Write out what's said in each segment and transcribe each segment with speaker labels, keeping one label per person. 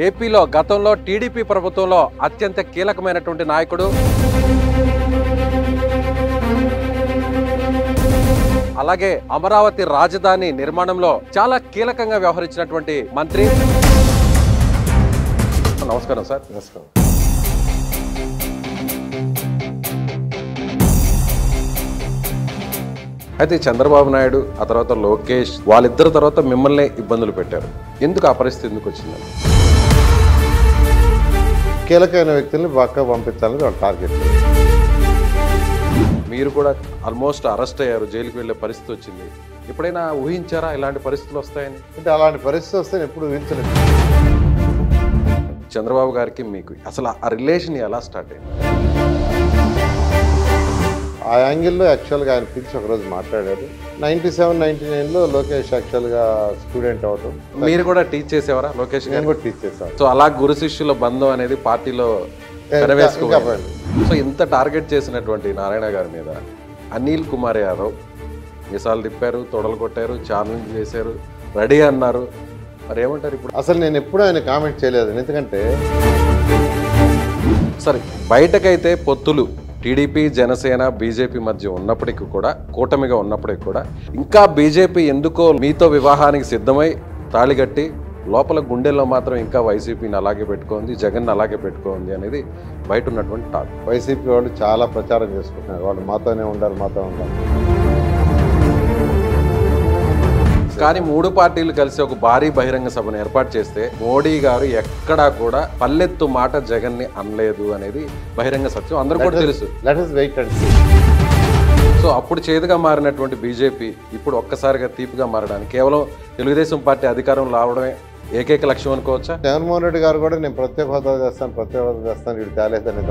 Speaker 1: ఏపీలో గతంలో టీడీపీ ప్రభుత్వంలో అత్యంత కీలకమైనటువంటి నాయకుడు, అలాగే అమరావతి రాజధాని నిర్మాణంలో చాలా కీలకంగా వ్యవహరించినటువంటి మంత్రి. నమస్కారం సార్.
Speaker 2: నమస్కారం.
Speaker 1: అయితే చంద్రబాబు నాయుడు ఆ తర్వాత లోకేష్ వాళ్ళిద్దరు తర్వాత మిమ్మల్ని ఇబ్బందులు పెట్టారు. ఎందుకు ఆ పరిస్థితి ఎందుకు వచ్చిందని?
Speaker 2: కీలకమైన వ్యక్తుల్ని పక్క పంపించాలని వాళ్ళ టార్గెట్.
Speaker 1: మీరు కూడా ఆల్మోస్ట్ అరెస్ట్ అయ్యారు, జైలుకి వెళ్ళే పరిస్థితి వచ్చింది. ఎప్పుడైనా ఊహించారా ఇలాంటి పరిస్థితులు వస్తాయని?
Speaker 2: అంటే అలాంటి పరిస్థితి వస్తే నేను ఎప్పుడు ఊహించలేదు.
Speaker 1: చంద్రబాబు గారికి మీకు అసలు ఆ రిలేషన్ ఎలా స్టార్ట్ అయింది?
Speaker 2: ఆ యాంగిల్లో యాక్చువల్గా ఆయన పిలిచి ఒకరోజు మాట్లాడారు. 97, 99లో లోకేష్ యాక్చువల్గా స్టూడెంట్ అవటం.
Speaker 1: మీరు కూడా టీచ్ చేసేవారా లోకేష్?
Speaker 2: నేను కూడా టీచ్ చేశాను.
Speaker 1: సో అలా గురు శిష్యుల బంధం అనేది పార్టీలో సో ఇంత టార్గెట్ చేసినటువంటి నారాయణ గారి మీద అనిల్ కుమార్ యాదవ్ మిసాలు తిప్పారు, తొడలు కొట్టారు, ఛాలెంజ్ చేశారు, రెడీ అన్నారు. మరి ఏమంటారు ఇప్పుడు?
Speaker 2: అసలు నేను ఎప్పుడూ ఆయన కామెంట్ చేయలేదు. ఎందుకంటే
Speaker 1: సరే, బయటకైతే పొత్తులు టీడీపీ, జనసేన, బీజేపీ మధ్య ఉన్నప్పటికీ కూడా, కూటమిగా ఉన్నప్పటికీ కూడా ఇంకా బీజేపీ ఎందుకో మీతో వివాహానికి సిద్ధమై తాళిగట్టి లోపల గుండెల్లో మాత్రం ఇంకా వైసీపీని అలాగే పెట్టుకోండి, జగన్ అలాగే పెట్టుకోండి అనేది బయట ఉన్నటువంటి టాక్.
Speaker 2: వైసీపీ వాళ్ళు చాలా ప్రచారం చేసుకుంటున్నారు, వాళ్ళు మాతోనే ఉండాలి, మాతో ఉండాలి.
Speaker 1: కానీ మూడు పార్టీలు కలిసి ఒక భారీ బహిరంగ సభను ఏర్పాటు చేస్తే మోడీ గారు ఎక్కడా కూడా పల్లెత్తు మాట జగన్ ని అనలేదు అనేది బహిరంగ సత్యం, అందరూ కూడా తెలుసు.
Speaker 2: Let us wait and see.
Speaker 1: So అప్పుడు చేదుగా మారినటువంటి బీజేపీ ఇప్పుడు ఒక్కసారిగా తీపిగా మారడానికి కేవలం తెలుగుదేశం పార్టీ అధికారంలో రావడమే ఏకైక లక్ష్యం అనుకోవచ్చా?
Speaker 2: జగన్మోహన్ రెడ్డి గారు కూడా నేను ప్రత్యేక హోదా చేస్తాను వీడు తేలేదని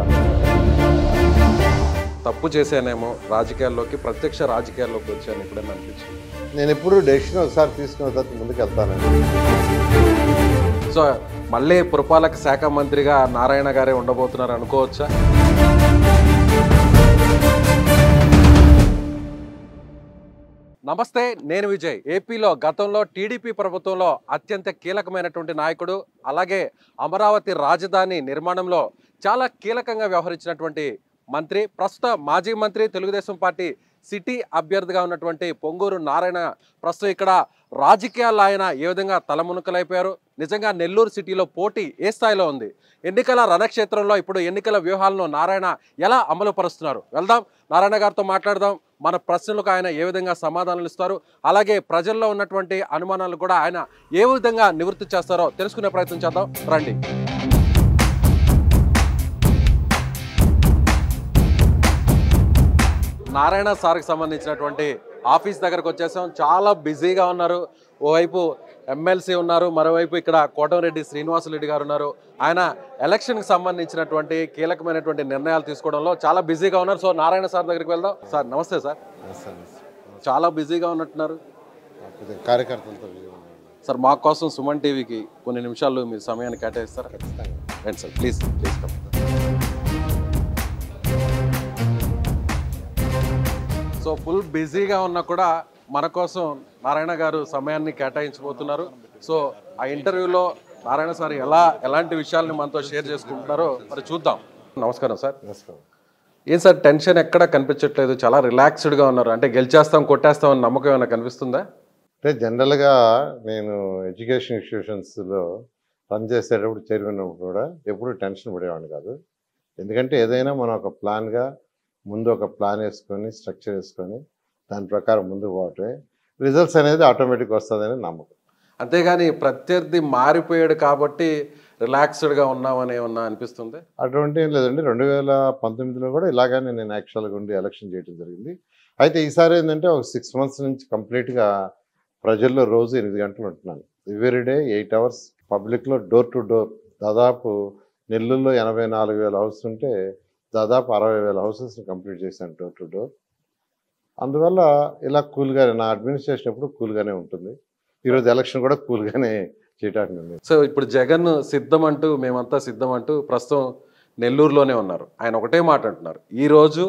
Speaker 1: తప్పు చేశానేమో, రాజకీయాల్లోకి ప్రత్యక్ష రాజకీయాల్లోకి వచ్చాను ఎప్పుడైనా అనిపించింది?
Speaker 2: నేను ఎప్పుడు డెసిషన్ ఒకసారి తీసుకున్న తర్వాత ముందుకు వెళ్తానండి.
Speaker 1: సో మళ్ళీ పురపాలక శాఖ మంత్రిగా నారాయణ గారే ఉండబోతున్నారు అనుకోవచ్చా? నమస్తే, నేను విజయ్. ఏపీలో గతంలో టీడీపీ ప్రభుత్వంలో అత్యంత కీలకమైనటువంటి నాయకుడు, అలాగే అమరావతి రాజధాని నిర్మాణంలో చాలా కీలకంగా వ్యవహరించినటువంటి మంత్రి, ప్రస్తుత మాజీ మంత్రి, తెలుగుదేశం పార్టీ సిటీ అభ్యర్థిగా ఉన్నటువంటి పొంగూరు నారాయణ ప్రస్తుతం ఇక్కడ రాజకీయాల్లో ఆయన ఏ విధంగా తలమునకలైపోయారు, నిజంగా నెల్లూరు సిటీలో పోటీ ఏ స్థాయిలో ఉంది, ఎన్నికల రణక్షేత్రంలో ఇప్పుడు ఎన్నికల వ్యూహాలను నారాయణ ఎలా అమలు పరుస్తున్నారు, వెళ్దాం నారాయణ గారితో మాట్లాడదాం. మన ప్రశ్నలకు ఆయన ఏ విధంగా సమాధానాలు ఇస్తారు, అలాగే ప్రజల్లో ఉన్నటువంటి అనుమానాలు కూడా ఆయన ఏ విధంగా నివృత్తి చేస్తారో తెలుసుకునే ప్రయత్నం చేద్దాం, రండి. నారాయణ సార్కి సంబంధించినటువంటి ఆఫీస్ దగ్గరకు వచ్చేసాం. చాలా బిజీగా ఉన్నారు. ఓవైపు ఎమ్మెల్సీ ఉన్నారు, మరోవైపు ఇక్కడ కోటమిరెడ్డి శ్రీనివాసరెడ్డి గారు ఉన్నారు. ఆయన ఎలక్షన్కి సంబంధించినటువంటి కీలకమైనటువంటి నిర్ణయాలు తీసుకోవడంలో చాలా బిజీగా ఉన్నారు. సో నారాయణ సార్ దగ్గరికి వెళ్దాం. సార్ నమస్తే. సార్ చాలా బిజీగా ఉన్నట్టున్నారు.
Speaker 2: కార్యకర్తలతో
Speaker 1: సార్ మా కోసం సుమన్ టీవీకి కొన్ని నిమిషాలు మీరు సమయాన్ని కేటాయిస్తారా? రండి sir, please please come. So full బిజీగా ఉన్నా కూడా మన కోసం నారాయణ గారు సమయాన్ని కేటాయించబోతున్నారు. సో ఆ ఇంటర్వ్యూలో నారాయణ సార్ ఎలాంటి విషయాల్ని మనతో షేర్ చేసుకుంటున్నారో మరి చూద్దాం. నమస్కారం సార్.
Speaker 2: నమస్కారం.
Speaker 1: ఏం సార్ టెన్షన్ ఎక్కడ కనిపించట్లేదు, చాలా రిలాక్స్డ్గా ఉన్నారు. అంటే గెలిచేస్తాం కొట్టేస్తాం అని నమ్మకం ఏమైనా కనిపిస్తుందా?
Speaker 2: అంటే జనరల్గా నేను ఎడ్యుకేషన్ ఇన్స్టిట్యూషన్స్లో పనిచేసేటప్పుడు చైర్మన్ కూడా ఎప్పుడు టెన్షన్ పడేవాడిని కాదు. ఎందుకంటే ఏదైనా మనం ఒక ప్లాన్గా ముందు ఒక ప్లాన్ వేసుకొని స్ట్రక్చర్ వేసుకొని దాని ప్రకారం ముందుకు పోవటమే, రిజల్ట్స్ అనేది ఆటోమేటిక్ వస్తుందని నమ్మకం.
Speaker 1: అంతేగాని ప్రత్యర్థి మారిపోయాడు కాబట్టి రిలాక్స్డ్గా ఉన్నామని ఏమన్నా అనిపిస్తుంది?
Speaker 2: అటువంటి ఏం లేదండి. 2019లో కూడా ఇలాగానే నేను యాక్చువల్గా ఉండి ఎలక్షన్ చేయడం జరిగింది. అయితే ఈసారి ఏంటంటే ఒక 6 months నుంచి కంప్లీట్గా ప్రజల్లో రోజు 8 గంటలు ఉంటున్నాను. ఎవ్రీడే 8 hours పబ్లిక్లో డోర్ టు డోర్. దాదాపు నెల్లూరులో 84,000 హౌసెస్ ఉంటే దాదాపు 60,000 హౌసెస్ని కంప్లీట్ చేశాను డోర్ టు డోర్. అందువల్ల ఇలా కూల్గానే నా అడ్మినిస్ట్రేషన్ ఎప్పుడు కూల్గానే ఉంటుంది. ఈరోజు ఎలక్షన్ కూడా కూల్గానే చేయడానికి ఉంది.
Speaker 1: సో ఇప్పుడు జగన్ సిద్ధం అంటూ మేమంతా సిద్ధం అంటూ ప్రస్తుతం నెల్లూరులోనే ఉన్నారు. ఆయన ఒకటే మాట అంటున్నారు, ఈరోజు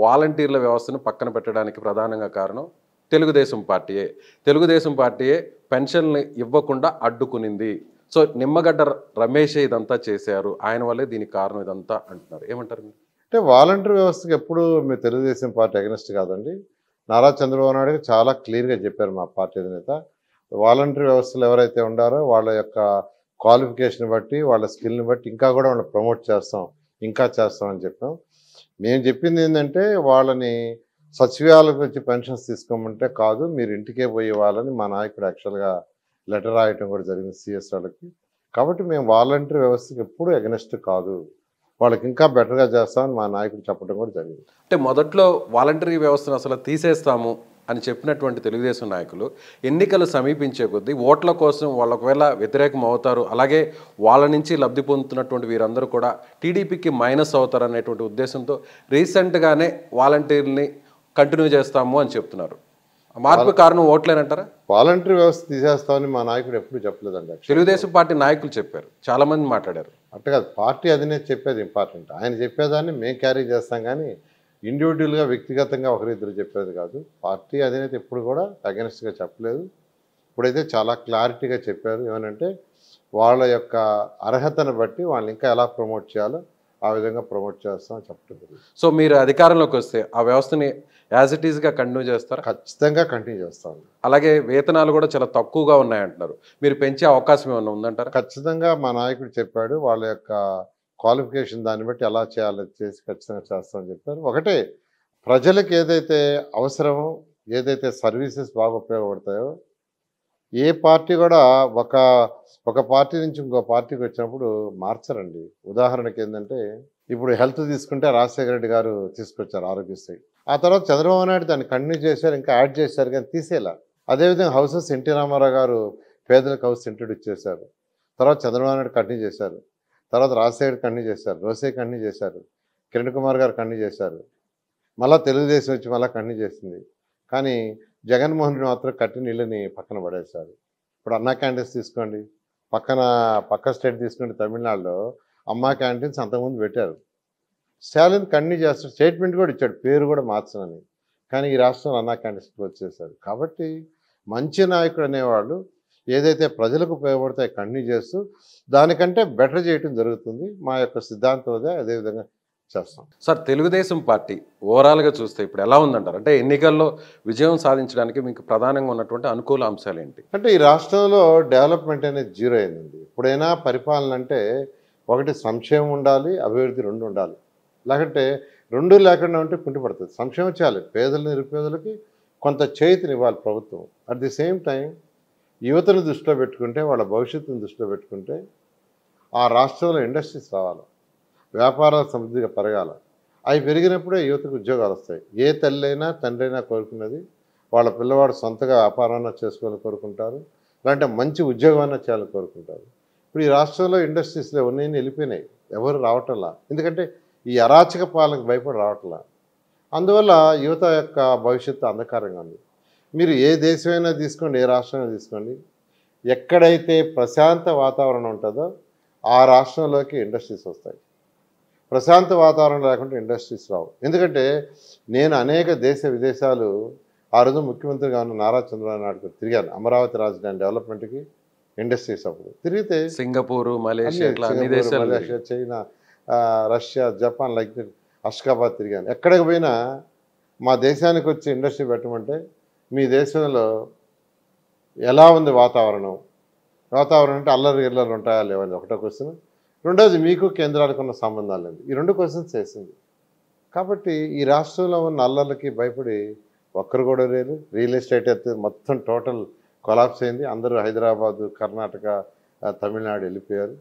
Speaker 1: వాలంటీర్ల వ్యవస్థను పక్కన పెట్టడానికి ప్రధానంగా కారణం తెలుగుదేశం పార్టీయే. తెలుగుదేశం పార్టీయే పెన్షన్లు ఇవ్వకుండా అడ్డుకునింది. సో నిమ్మగడ్డ రమేష్ ఇదంతా చేశారు, ఆయన వల్లే దీనికి కారణం ఇదంతా అంటున్నారు, ఏమంటారు మీరు?
Speaker 2: అంటే వాలంటరీ వ్యవస్థకి ఎప్పుడు మీ తెలుగుదేశం పార్టీ అగెనిస్ట్ కాదండి. నారా చంద్రబాబు నాయుడు చాలా క్లియర్గా చెప్పారు మా పార్టీ అధినేత. వాలంటరీ వ్యవస్థలో ఎవరైతే ఉండారో వాళ్ళ యొక్క క్వాలిఫికేషన్ బట్టి, వాళ్ళ స్కిల్ని బట్టి ఇంకా కూడా వాళ్ళని ప్రమోట్ చేస్తాం, ఇంకా చేస్తాం అని చెప్పాం. మేము చెప్పింది ఏంటంటే వాళ్ళని సచివాలయాలకు వచ్చి పెన్షన్స్ తీసుకోమంటే కాదు, మీరు ఇంటికే పోయి వాళ్ళని మా నాయకుడు యాక్చువల్గా లెటర్ రాయటం కూడా జరిగింది సిఎస్ వాళ్ళకి. కాబట్టి మేము వాలంటరీ వ్యవస్థకి ఎప్పుడు అగెనిస్ట్ కాదు, వాళ్ళకి ఇంకా బెటర్గా చేస్తామని మా నాయకుడు చెప్పడం కూడా జరిగింది.
Speaker 1: అంటే మొదట్లో వాలంటరీ వ్యవస్థను అసలు తీసేస్తాము అని చెప్పినటువంటి తెలుగుదేశం నాయకులు ఎన్నికలు సమీపించే కొద్దీ ఓట్ల కోసం వాళ్ళు ఒకవేళ వ్యతిరేకం అవుతారు, అలాగే వాళ్ళ నుంచి లబ్ధి పొందుతున్నటువంటి వీరందరూ కూడా టీడీపీకి మైనస్ అవుతారు అనేటువంటి ఉద్దేశంతో రీసెంట్గానే వాలంటీర్ని కంటిన్యూ చేస్తాము అని చెప్తున్నారు. మార్పు కారణం ఓట్లేనంటారా?
Speaker 2: వాలంటరీ వ్యవస్థ తీసేస్తామని మా నాయకుడు ఎప్పుడు చెప్పలేదండి.
Speaker 1: తెలుగుదేశం పార్టీ నాయకులు చెప్పారు, చాలా మంది మాట్లాడారు.
Speaker 2: అంటే కాదు, పార్టీ అధినేత చెప్పేది ఇంపార్టెంట్. ఆయన చెప్పేదాన్ని మేము క్యారీ చేస్తాం, కానీ ఇండివిజువల్గా వ్యక్తిగతంగా ఒకరిద్దరు చెప్పేది కాదు. పార్టీ అధినేత ఎప్పుడు కూడా అగెనిస్ట్గా చెప్పలేదు. ఇప్పుడైతే చాలా క్లారిటీగా చెప్పారు. ఏమనంటే వాళ్ళ యొక్క అర్హతను బట్టి వాళ్ళని ఇంకా ఎలా ప్రమోట్ చేయాలో ఆ విధంగా ప్రమోట్ చేస్తామని చెప్పడం జరిగింది.
Speaker 1: సో మీరు అధికారంలోకి వస్తే ఆ వ్యవస్థని యాజ్ ఇట్ ఈస్గా కంటిన్యూ చేస్తారా?
Speaker 2: ఖచ్చితంగా కంటిన్యూ చేస్తాం.
Speaker 1: అలాగే వేతనాలు కూడా చాలా తక్కువగా ఉన్నాయంటున్నారు, మీరు పెంచే అవకాశం ఏమైనా ఉందంటారా?
Speaker 2: ఖచ్చితంగా మా నాయకుడు చెప్పాడు, వాళ్ళ యొక్క క్వాలిఫికేషన్ దాన్ని బట్టి ఎలా చేయాలో చేసి ఖచ్చితంగా చేస్తామని చెప్పారు. ఒకటే, ప్రజలకు ఏదైతే అవసరమో, ఏదైతే సర్వీసెస్ బాగా ఉపయోగపడతాయో, ఏ పార్టీ కూడా ఒక పార్టీ నుంచి ఇంకో పార్టీకి వచ్చినప్పుడు మార్చరండి. ఉదాహరణకి ఏంటంటే, ఇప్పుడు హెల్త్ తీసుకుంటే రాజశేఖర రెడ్డి గారు తీసుకొచ్చారు ఆరోగ్యశ్రీ. ఆ తర్వాత చంద్రబాబు నాయుడు దాన్ని కంటిన్యూ చేశారు, ఇంకా యాడ్ చేశారు, కానీ తీసేలా. అదేవిధంగా హౌసెస్ ఎన్టీ రామారావు గారు పేదలకు హౌస్ ఇంట్రొడ్యూస్ చేశారు. తర్వాత చంద్రబాబు నాయుడు కంటిన్యూ చేశారు, తర్వాత రాజశేఖర్ కంటిన్యూ చేశారు, రోసే కంటిన్యూ చేశారు, కిరణ్ కుమార్ గారు కంటిన్యూ చేశారు, మళ్ళీ తెలుగుదేశం వచ్చి మళ్ళీ కంటిన్యూ చేసింది. కానీ జగన్మోహన్ రెడ్డి మాత్రం కట్టి నీళ్ళని పక్కన పడేశారు. ఇప్పుడు అన్నా క్యాంటీన్స్ తీసుకోండి, పక్క స్టేట్ తీసుకోండి, తమిళనాడులో అమ్మా క్యాంటీన్స్ అంతకుముందు పెట్టారు. స్టాలిన్ కంటిన్యూ చేస్తాడు, స్టేట్మెంట్ కూడా ఇచ్చాడు, పేరు కూడా మార్చనని. కానీ ఈ రాష్ట్రంలో అన్నా క్యాంటీన్స్ వచ్చేసారు. కాబట్టి మంచి నాయకుడు అనేవాళ్ళు ఏదైతే ప్రజలకు ఉపయోగపడతాయో కంటిన్యూ చేస్తూ దానికంటే బెటర్ చేయటం జరుగుతుంది. మా యొక్క సిద్ధాంతం అదేవిధంగా చేస్తాం.
Speaker 1: సార్, తెలుగుదేశం పార్టీ ఓవరాల్గా చూస్తే ఇప్పుడు ఎలా ఉందంటారు? అంటే ఎన్నికల్లో విజయం సాధించడానికి మీకు ప్రధానంగా ఉన్నటువంటి అనుకూల అంశాలు ఏంటి?
Speaker 2: అంటే ఈ రాష్ట్రంలో డెవలప్మెంట్ అనేది జీరో అయిందండి. ఇప్పుడైనా పరిపాలన అంటే ఒకటి సంక్షేమం ఉండాలి, అభివృద్ధి రెండు ఉండాలి. లేకంటే రెండు లేకుండా ఉంటే కుంటిపడుతుంది. సంక్షేమం చేయాలి, పేదలు నిరుపేదలకి కొంత చేతినివ్వాలి ప్రభుత్వం. అట్ ది సేమ్ టైం యువతను దృష్టిలో పెట్టుకుంటే, వాళ్ళ భవిష్యత్తును దృష్టిలో పెట్టుకుంటే ఆ రాష్ట్రంలో ఇండస్ట్రీస్ రావాలి, వ్యాపారాలు సమృద్ధిగా పెరగాల. అవి పెరిగినప్పుడే యువతకు ఉద్యోగాలు వస్తాయి. ఏ తల్లైనా తండ్రైనా కోరుకున్నది వాళ్ళ పిల్లవాడు సొంతగా వ్యాపారాన్ని చేసుకోవాలని కోరుకుంటారు, లేదంటే మంచి ఉద్యోగాన్ని చేయాలని కోరుకుంటారు. ఇప్పుడు ఈ రాష్ట్రంలో ఇండస్ట్రీస్లో ఉన్నాయని వెళ్ళిపోయినాయి, ఎవరు రావటంలా. ఎందుకంటే ఈ అరాచక పాలనకు భయపడి రావట్లా. అందువల్ల యువత యొక్క భవిష్యత్తు అంధకారంగా ఉంది. మీరు ఏ దేశమైనా తీసుకోండి, ఏ రాష్ట్రమైనా తీసుకోండి, ఎక్కడైతే ప్రశాంత వాతావరణం ఉంటుందో ఆ రాష్ట్రంలోకి ఇండస్ట్రీస్ వస్తాయి. ప్రశాంత వాతావరణం లేకుండా ఇండస్ట్రీస్ రావు. ఎందుకంటే నేను అనేక దేశ విదేశాలు ఆ రోజు ముఖ్యమంత్రిగా ఉన్న నారా చంద్రబాబు నాయుడు తిరిగాను, అమరావతి రాజధాని డెవలప్మెంట్కి, ఇండస్ట్రీస్ అప్పుడు తిరిగితే
Speaker 1: Singapore, Malaysia,
Speaker 2: China, Russia, Japan, like Ashgabat తిరిగాను. ఎక్కడికి పోయినా మా దేశానికి వచ్చి ఇండస్ట్రీ పెట్టమంటే మీ దేశంలో ఎలా ఉంది వాతావరణం అంటే అల్లరి గిల్లర్లు ఉంటాయా లేవని ఒకటో క్వశ్చన్. రెండోది మీకు కేంద్రాలకు ఉన్న సంబంధాలు లేదు. ఈ రెండు క్వశ్చన్స్ చేసింది. కాబట్టి ఈ రాష్ట్రంలో ఉన్న అల్లర్లకి భయపడి ఒక్కరు కూడా లేరు. రియల్ ఎస్టేట్ అయితే మొత్తం టోటల్ కొలాప్స్ అయింది. అందరూ హైదరాబాదు, కర్ణాటక, తమిళనాడు వెళ్ళిపోయారు.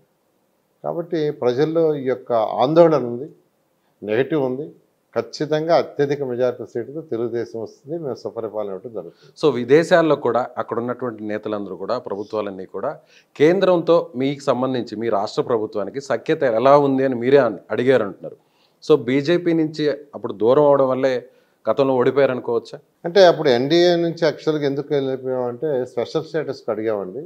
Speaker 2: కాబట్టి ప్రజల్లో ఈ యొక్క ఆందోళన ఉంది, నెగిటివ్ ఉంది. ఖచ్చితంగా అత్యధిక మెజారిటీ సీటుకు తెలుగుదేశం వస్తుంది, మేము సుపరిపాలన ఇవ్వడం జరుగుతుంది.
Speaker 1: సో విదేశాల్లో కూడా అక్కడ ఉన్నటువంటి నేతలందరూ కూడా, ప్రభుత్వాలన్నీ కూడా కేంద్రంతో మీకు సంబంధించి మీ రాష్ట్ర ప్రభుత్వానికి సఖ్యత ఎలా ఉంది అని మీరే అడిగారు అంటున్నారు. సో బీజేపీ నుంచి అప్పుడు దూరం అవడం వల్లే గతంలో ఓడిపోయారు అనుకోవచ్చా?
Speaker 2: అంటే అప్పుడు ఎన్డీఏ నుంచి యాక్చువల్గా ఎందుకు వెళ్ళిపోయామంటే స్పెషల్ స్టేటస్కి అడిగామండి,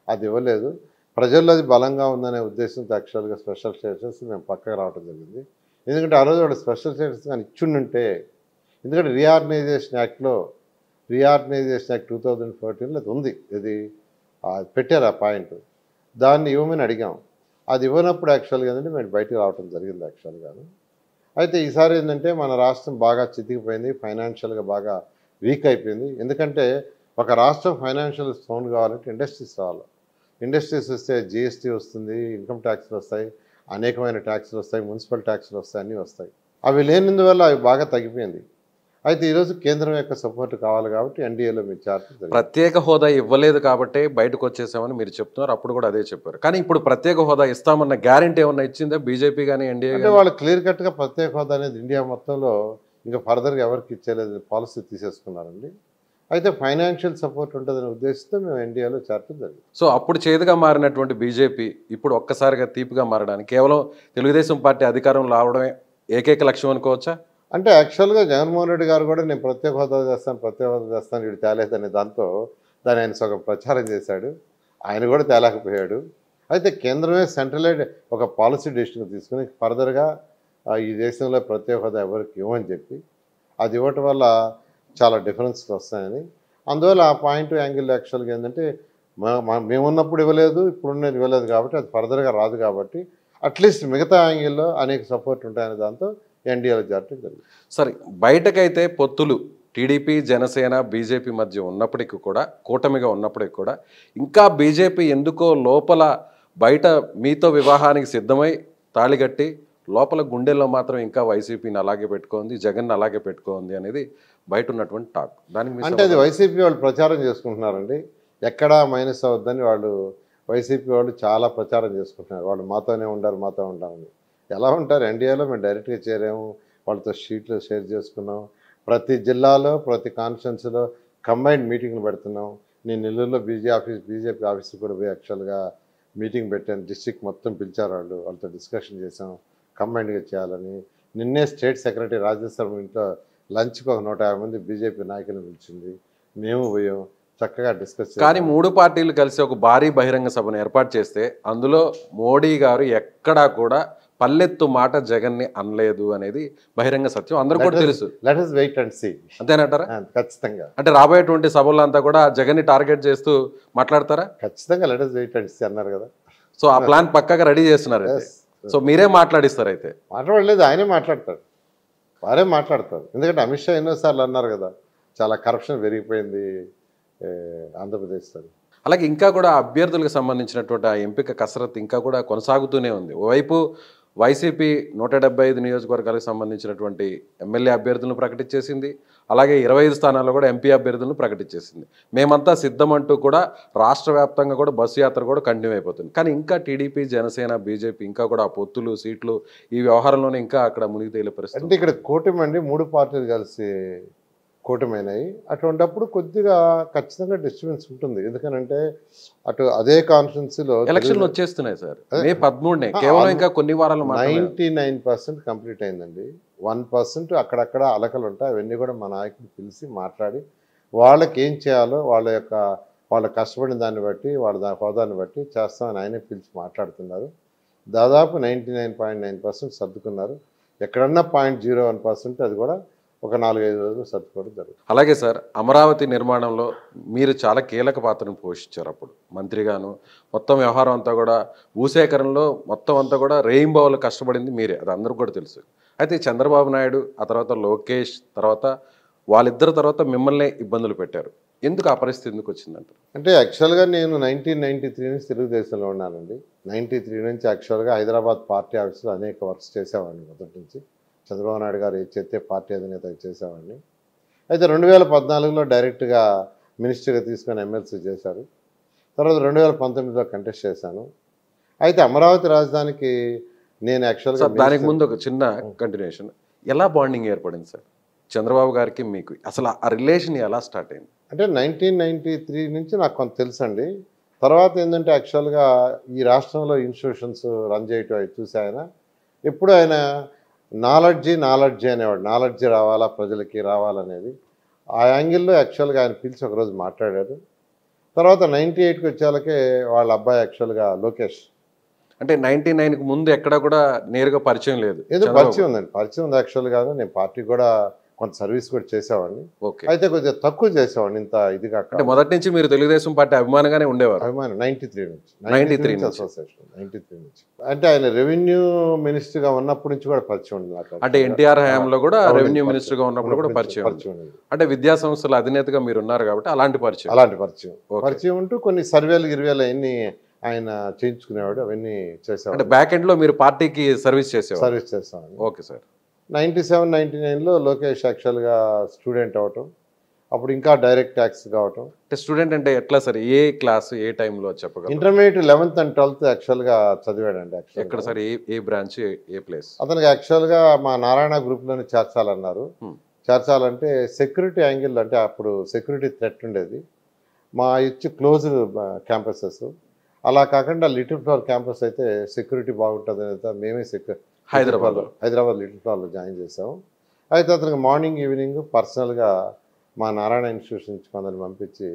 Speaker 2: అది ఇవ్వలేదు. ప్రజల్లో అది బలంగా ఉందనే ఉద్దేశంతో యాక్చువల్గా స్పెషల్ స్టేటస్ మేము పక్కకు రావడం జరిగింది. ఎందుకంటే ఆ రోజు వాడు స్పెషల్ స్టేటస్ కానీ ఇచ్చుండుంటే, ఎందుకంటే రీఆర్గనైజేషన్ యాక్ట్ 2014 అది ఉంది, ఇది పెట్టారు ఆ పాయింట్. దాన్ని ఇవ్వమని అడిగాం. అది ఇవ్వనప్పుడు యాక్చువల్గా ఏంటంటే మేము బయటకు రావడం జరిగింది యాక్చువల్గాను. అయితే ఈసారి ఏంటంటే మన రాష్ట్రం బాగా చితికిపోయింది, ఫైనాన్షియల్గా బాగా వీక్ అయిపోయింది. ఎందుకంటే ఒక రాష్ట్రం ఫైనాన్షియల్ సౌండ్ కావాలంటే ఇండస్ట్రీస్ రావాలి. ఇండస్ట్రీస్ వస్తే జిఎస్టీ వస్తుంది, ఇన్కమ్ ట్యాక్స్లు వస్తాయి, అనేకమైన ట్యాక్స్లు వస్తాయి, మున్సిపల్ ట్యాక్స్లు వస్తాయి, అన్నీ వస్తాయి. అవి లేనందువల్ల అవి బాగా తగ్గిపోయింది. అయితే ఈరోజు కేంద్రం యొక్క సపోర్ట్ కావాలి కాబట్టి ఎన్డీఏలో మీరు చేరడం
Speaker 1: ప్రత్యేక హోదా ఇవ్వలేదు కాబట్టి బయటకు వచ్చేసామని మీరు చెప్తున్నారు. అప్పుడు కూడా అదే చెప్పారు. కానీ ఇప్పుడు ప్రత్యేక హోదా ఇస్తామన్న గ్యారెంటీ ఏమన్నా ఇచ్చిందా బీజేపీ కానీ ఎన్డీఏ
Speaker 2: అంటే వాళ్ళు క్లియర్ కట్గా ప్రత్యేక హోదా అనేది ఇండియా మొత్తంలో ఇంకా ఫర్దర్గా ఎవరికి ఇచ్చేలేదు పాలసీ తీసేసుకున్నారండి. అయితే ఫైనాన్షియల్ సపోర్ట్ ఉంటుందనే ఉద్దేశంతో మేము ఎన్డీఏలో చేరడం జరిగింది.
Speaker 1: సో అప్పుడు చేదుగా మారినటువంటి బీజేపీ ఇప్పుడు ఒక్కసారిగా తీపిగా మారడానికి కేవలం తెలుగుదేశం పార్టీ అధికారంలో రావడమే ఏకైక లక్ష్యం అనుకోవచ్చా?
Speaker 2: అంటే యాక్చువల్గా జగన్మోహన్ రెడ్డి గారు కూడా నేను ప్రత్యేక హోదా చేస్తాను వీడు తేలేదనే దాంతో దాన్ని ఆయన సగం ప్రచారం చేశాడు. ఆయన కూడా తేలేకపోయాడు. అయితే కేంద్రమే సెంట్రలైడ్ ఒక పాలసీ డెసిషన్ తీసుకుని ఫర్దర్గా ఈ దేశంలో ప్రత్యేక హోదా ఎవరికి ఇవ్వమని చెప్పి అది ఇవ్వటం వల్ల చాలా డిఫరెన్స్లు వస్తాయని, అందువల్ల ఆ పాయింట్ యాంగిల్ యాక్చువల్గా ఏంటంటే మేమున్నప్పుడు ఇవ్వలేదు, ఇప్పుడున్నది ఇవ్వలేదు కాబట్టి అది ఫర్దర్గా రాదు కాబట్టి అట్లీస్ట్ మిగతా యాంగిల్లో అనేక సపోర్ట్ ఉంటాయనే దాంతో ఎన్డీఏలో చేరటం జరిగింది.
Speaker 1: సరే, బయటకైతే పొత్తులు టీడీపీ జనసేన బీజేపీ మధ్య ఉన్నప్పటికీ కూడా, కూటమిగా ఉన్నప్పటికీ కూడా ఇంకా బీజేపీ ఎందుకో లోపల బయట మీతో వివాహానికి సిద్ధమై తాళిగట్టి లోపల గుండెల్లో మాత్రం ఇంకా వైసీపీని అలాగే పెట్టుకుంది, జగన్ అలాగే పెట్టుకుంది అనేది బయట ఉన్నటువంటి టాక్. దానికి
Speaker 2: అంటే అది వైసీపీ వాళ్ళు ప్రచారం చేసుకుంటున్నారండి. ఎక్కడా మైనస్ అవద్దని వాళ్ళు వైసీపీ వాళ్ళు చాలా ప్రచారం చేసుకుంటున్నారు. వాళ్ళు మాతోనే ఉంటారని. ఎలా ఉంటారు? ఎన్డీఏలో మేము డైరెక్ట్గా చేరాము, వాళ్ళతో షీట్లు షేర్ చేసుకున్నాం, ప్రతి జిల్లాలో ప్రతి కాన్స్టిట్యున్సీలో కంబైన్డ్ మీటింగ్లు పెడుతున్నాం. నేను నెల్లూరులో బీజేపీ ఆఫీస్కి కూడా పోయి యాక్చువల్గా మీటింగ్ పెట్టాను. డిస్ట్రిక్ట్ మొత్తం పిలిచారు, వాళ్ళతో డిస్కషన్ చేసాం కంబైన్డ్గా చేయాలని. నిన్నే స్టేట్ సెక్రటరీ రాజేశ్వరం ఇంట్లో లంచ్కి ఒక 150 మంది బీజేపీ నాయకులను పిలిచింది, మేము పోయాం, చక్కగా డిస్కస్ చేసాం.
Speaker 1: కానీ మూడు పార్టీలు కలిసి ఒక భారీ బహిరంగ సభను ఏర్పాటు చేస్తే అందులో మోడీ గారు ఎక్కడా కూడా పల్లెత్తు మాట జగన్ని అనలేదు అనేది బహిరంగ సత్యం, అందరూ కూడా తెలుసు.
Speaker 2: Let us wait and see.
Speaker 1: అంతేనంటారా?
Speaker 2: ఖచ్చితంగా.
Speaker 1: అంటే రాబోయేటువంటి సభల్లో అంతా కూడా జగన్ని టార్గెట్ చేస్తూ మాట్లాడతారా?
Speaker 2: ఖచ్చితంగా let us wait and see అన్నారు కదా.
Speaker 1: సో ఆ ప్లాన్ పక్కగా రెడీ చేస్తున్నారు. సో మీరే మాట్లాడిస్తారు అయితే?
Speaker 2: మాట్లాడలేదు, ఆయనే మాట్లాడతాడు, వారే మాట్లాడతారు. ఎందుకంటే అమిత్ షా ఎన్నోసార్లు అన్నారు కదా, చాలా కరప్షన్ పెరిగిపోయింది ఆంధ్రప్రదేశ్లో.
Speaker 1: అలాగే ఇంకా కూడా అభ్యర్థులకు సంబంధించినటువంటి ఆ ఎంపిక కసరత్తు ఇంకా కూడా కొనసాగుతూనే ఉంది. ఓవైపు వైసీపీ 175 నియోజకవర్గాలకు సంబంధించినటువంటి ఎమ్మెల్యే అభ్యర్థులను ప్రకటించేసింది, అలాగే 25 స్థానాల్లో కూడా ఎంపీ అభ్యర్థులను ప్రకటించేసింది. మేమంతా సిద్ధమంటూ కూడా రాష్ట్ర వ్యాప్తంగా కూడా బస్సు యాత్ర కూడా కంటిన్యూ అయిపోతుంది. కానీ ఇంకా టీడీపీ జనసేన బీజేపీ ఇంకా కూడా ఆ పొత్తులు సీట్లు ఈ వ్యవహారంలోనే ఇంకా అక్కడ మునిగి తేలే పరిస్థితి.
Speaker 2: అంటే ఇక్కడ కూటమి అండి, 3 పార్టీలు కలిసి కూటమైనాయి. అటువంటిప్పుడు కొద్దిగా ఖచ్చితంగా డిస్టర్బెన్స్ ఉంటుంది. ఎందుకనంటే అటు అదే కాన్ఫరెన్స్లో
Speaker 1: ఎలక్షన్లు వచ్చేస్తున్నాయి సార్. మే 13 కేవలం ఇంకా కొన్ని వారాలు
Speaker 2: 99% కంప్లీట్ అయిందండి. 1% అక్కడక్కడ అలకలు ఉంటాయి. అవన్నీ కూడా మా నాయకుడు పిలిచి మాట్లాడి వాళ్ళకి ఏం చేయాలో వాళ్ళ కష్టపడిన దాన్ని బట్టి వాళ్ళ హోదాన్ని బట్టి చేస్తామని ఆయనే పిలిచి మాట్లాడుతున్నారు. దాదాపు 99.9% సర్దుకున్నారు. ఎక్కడన్నా 0.01% అది కూడా ఒక 4-5 రోజులు సర్దుకోవడం జరుగుతుంది.
Speaker 1: అలాగే సార్, అమరావతి నిర్మాణంలో మీరు చాలా కీలక పాత్రను పోషించారు. అప్పుడు మంత్రిగాను మొత్తం వ్యవహారం అంతా కూడా భూసేకరణలో మొత్తం అంతా కూడా రెయిన్బోలో కష్టపడింది మీరే, అది అందరికీ కూడా తెలుసు. అయితే చంద్రబాబు నాయుడు, ఆ తర్వాత లోకేష్, తర్వాత వాళ్ళిద్దరి తర్వాత మిమ్మల్ని ఇబ్బందులు పెట్టారు. ఎందుకు ఆ పరిస్థితి ఎందుకు వచ్చిందంటారు?
Speaker 2: అంటే యాక్చువల్గా నేను 1993 నుంచి తెలుగుదేశంలో ఉన్నానండి. 93 నుంచి యాక్చువల్గా హైదరాబాద్ పార్టీ ఆఫీస్లో అనేక వర్క్స్ చేసేవాడిని. మొదటి నుంచి చంద్రబాబు నాయుడు గారు ఏది చేస్తే పార్టీ అధినేత చేసేవాడిని. అయితే 2014లో డైరెక్ట్గా మినిస్టర్గా తీసుకొని ఎమ్మెల్సీ చేశారు. తర్వాత 2019లో కంటెస్ట్ చేశాను. అయితే అమరావతి రాజధానికి నేను యాక్చువల్గా
Speaker 1: దానికి ముందు ఒక చిన్న కంటిన్యూషన్, ఎలా బాండింగ్ ఏర్పడింది సార్ చంద్రబాబు గారికి మీకు? అసలు ఆ రిలేషన్ ఎలా స్టార్ట్ అయింది?
Speaker 2: అంటే 1993 నుంచి నాకు కొంత తెలుసు అండి. తర్వాత ఏంటంటే యాక్చువల్గా ఈ రాష్ట్రంలో ఇన్స్టిట్యూషన్స్ రన్ చేయటం అవి చూసి ఆయన ఎప్పుడు ఆయన నాలెడ్జీ అనేవాడు. నాలెడ్జీ రావాలా, ప్రజలకి రావాలనేది ఆ యాంగిల్లో యాక్చువల్గా ఆయన పిలిచి ఒకరోజు మాట్లాడారు. తర్వాత 98కి వచ్చేళ్ళకే వాళ్ళ అబ్బాయి యాక్చువల్గా లోకేష్,
Speaker 1: అంటే 99కి ముందు ఎక్కడ కూడా నేరుగా పరిచయం లేదు?
Speaker 2: ఏదో పరిచయం ఉందండి, పరిచయం ఉంది యాక్చువల్గా. నేను పార్టీ కూడా కొంత సర్వీస్ కూడా చేసేవాడిని.
Speaker 1: ఓకే.
Speaker 2: అయితే కొద్దిగా తక్కువ చేసేవాడిని, ఇంత ఇదిగా
Speaker 1: అంటే మొదటి నుంచి మీరు తెలుగుదేశం పార్టీ అభిమానంగానే ఉండేవారు.
Speaker 2: అభిమానం 93 నుంచి
Speaker 1: 93 నుంచి.
Speaker 2: అసోసియేషన్ 93 నుంచి. అంటే ఆయన రెవెన్యూ మినిస్టర్గా ఉన్నప్పటి నుంచి కూడా పరిచయం ఉంది నాకు.
Speaker 1: అంటే ఎన్టీఆర్ హయాంలో కూడా
Speaker 2: అవును,
Speaker 1: రెవెన్యూ
Speaker 2: పరిచయం.
Speaker 1: మినిస్టర్ గా ఉన్నప్పుడు కూడా పరిచయం ఉంది.
Speaker 2: ఉంది.
Speaker 1: అంటే విద్యా సంస్థల అధినేతగా మీరు ఉన్నారు కాబట్టి అలాంటి పరిచయం.
Speaker 2: అలాంటి పరిచయం
Speaker 1: ఓకే.
Speaker 2: పరిచయం ఉంటూ కొన్ని సర్వేలు గిరివేలు అవన్నీ ఆయన చేయించుకునేవాడు, అవన్నీ
Speaker 1: అంటే
Speaker 2: చేసేవాడు,
Speaker 1: బ్యాక్ ఎండ్ లో మీరు పార్టీకి సర్వీస్ చేసేవారు.
Speaker 2: సర్వీస్ చేస్తాను.
Speaker 1: Okay sir.
Speaker 2: 97, 99లో లోకేష్ యాక్చువల్గా స్టూడెంట్ అవటం, అప్పుడు ఇంకా డైరెక్ట్ ట్యాక్స్ కావటం.
Speaker 1: అంటే స్టూడెంట్ అంటే ఎట్లా సార్, ఏ క్లాస్ ఏ టైంలో చెప్పగలరు?
Speaker 2: ఇంటర్మీడియట్ 11th and 12th యాక్చువల్గా చదివాడండి.
Speaker 1: ఎక్కడ సార్, ఏ బ్రాంచ్, ఏ ప్లేస్?
Speaker 2: అతనికి యాక్చువల్గా మా నారాయణ గ్రూప్లోనే చేర్చాలన్నారు. చేర్చాలంటే సెక్యూరిటీ యాంగిల్, అంటే అప్పుడు సెక్యూరిటీ థ్రెట్ ఉండేది. మా ఇచ్చి క్లోజ్డ్ క్యాంపసెస్, అలా కాకుండా లిటిల్ ఫ్లవర్ క్యాంపస్ అయితే సెక్యూరిటీ బాగుంటుంది అనేది మేమే హైదరాబాద్ లిటిల్ ఫ్లవర్లో జాయిన్ చేసాము. అయితే అతనికి మార్నింగ్ ఈవినింగ్ పర్సనల్గా మా నారాయణ ఇన్స్టిట్యూషన్ నుంచి కొందరిని పంపించి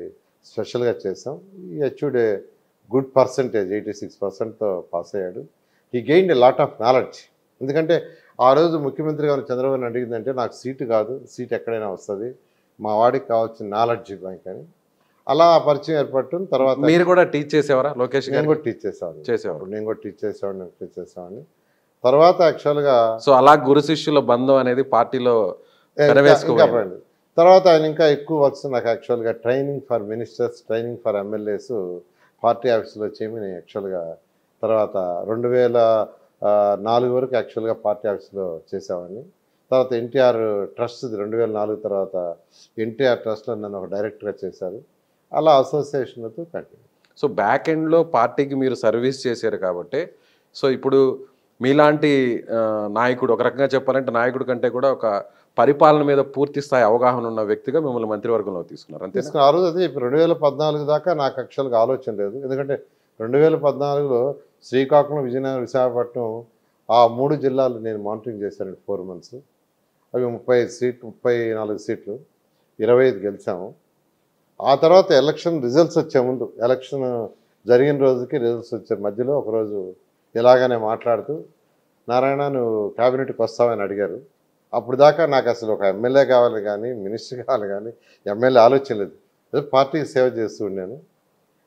Speaker 2: స్పెషల్గా చేసాం. ఈ అచీవ్డ్ ఏ గుడ్ పర్సంటేజ్, 86%తో పాస్ అయ్యాడు. He gained a lot of knowledge. ఎందుకంటే ఆ రోజు ముఖ్యమంత్రి గారు చంద్రబాబు అడిగిందంటే నాకు సీటు కాదు, సీట్ ఎక్కడైనా వస్తుంది, మా వాడికి కావాల్సిన నాలెడ్జ్ బ్యాంక్ అని. అలా పరిచయం ఏర్పడటం. తర్వాత
Speaker 1: మీరు కూడా టీచ్ చేసేవారా లోకేష్ గారు?
Speaker 2: నేను కూడా టీచ్ చేసేవాడిని. నేను కూడా టీచ్ చేసేవాడిని. తర్వాత యాక్చువల్గా
Speaker 1: సో అలా గురు శిష్యుల బంధం అనేది పార్టీలో
Speaker 2: ఇంకా తర్వాత ఆయన ఇంకా ఎక్కువ వర్క్స్ నాకు యాక్చువల్గా training for ministers, training for MLAs party ఆఫీస్లో చేయమని యాక్చువల్గా తర్వాత 2004 వరకు యాక్చువల్గా పార్టీ ఆఫీస్లో చేసేవాడిని. తర్వాత ఎన్టీఆర్ ట్రస్ట్ 2004 తర్వాత ఎన్టీఆర్ ట్రస్ట్లో నన్ను ఒక డైరెక్టర్గా చేశారు. అలా అసోసియేషన్తో కంటిన్యూ.
Speaker 1: సో బ్యాక్ ఎండ్లో పార్టీకి మీరు సర్వీస్ చేశారు కాబట్టి, సో ఇప్పుడు మీలాంటి నాయకుడు, ఒక రకంగా చెప్పాలంటే నాయకుడు కంటే కూడా ఒక పరిపాలన మీద పూర్తి స్థాయి అవగాహన ఉన్న వ్యక్తిగా మిమ్మల్ని మంత్రివర్గంలో తీసుకున్నారు అంతే.
Speaker 2: ఆ రోజు అదే 2014 దాకా నాకు యాక్చువల్గా ఆలోచన లేదు. ఎందుకంటే 2014లో శ్రీకాకుళం, విజయనగరం, విశాఖపట్నం ఆ 3 జిల్లాలు నేను మానిటరింగ్ చేశాను 4 months. అవి 34 సీట్లు, 25 గెలిచాము. ఆ తర్వాత ఎలక్షన్ రిజల్ట్స్ వచ్చే ముందు, ఎలక్షన్ జరిగిన రోజుకి రిజల్ట్స్ వచ్చే మధ్యలో ఒకరోజు ఇలాగనే మాట్లాడుతూ, నారాయణ నువ్వు క్యాబినెట్కి వస్తావని అడిగారు. అప్పుడు దాకా నాకు అసలు ఒక ఎమ్మెల్యే కావాలి కానీ, మినిస్టర్ కావాలి కానీ, ఎమ్మెల్యే ఆలోచన లేదు. అదే పార్టీకి సేవ చేస్తూ ఉన్నాను.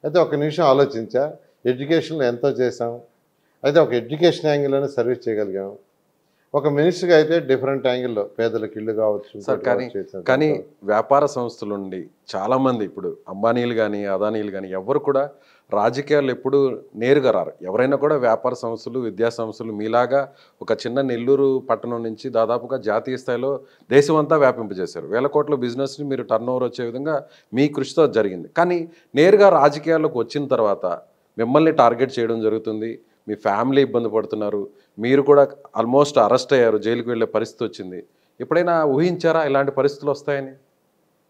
Speaker 2: అయితే ఒక నిమిషం ఆలోచించా, ఎడ్యుకేషన్లో ఎంతో చేసాం, అయితే ఒక ఎడ్యుకేషన్ యాంగిల్లోనే సర్వీస్ చేయగలిగాం. ఒక మినిస్టర్గా అయితే డిఫరెంట్ యాంగిల్లో పేదలకు ఇల్లు కావచ్చు.
Speaker 1: కానీ వ్యాపార సంస్థలు ఉండి చాలామంది, ఇప్పుడు అంబానీలు కానీ అదానీలు కానీ ఎవరు కూడా రాజకీయాలు ఎప్పుడు నేరుగా రారు. ఎవరైనా కూడా వ్యాపార సంస్థలు, విద్యా సంస్థలు మీలాగా ఒక చిన్న నెల్లూరు పట్టణం నుంచి దాదాపుగా జాతీయ స్థాయిలో దేశమంతా వ్యాపింపజేశారు. వేల కోట్ల బిజినెస్ని మీరు టర్న్ ఓవర్ వచ్చే విధంగా మీ కృషితో జరిగింది. కానీ నేరుగా రాజకీయాల్లోకి వచ్చిన తర్వాత మిమ్మల్ని టార్గెట్ చేయడం జరుగుతుంది, మీ ఫ్యామిలీ ఇబ్బంది పడుతున్నారు, మీరు కూడా ఆల్మోస్ట్ అరెస్ట్ అయ్యారు, జైలుకి వెళ్ళే పరిస్థితి వచ్చింది. ఎప్పుడైనా ఊహించారా ఇలాంటి పరిస్థితులు వస్తాయని?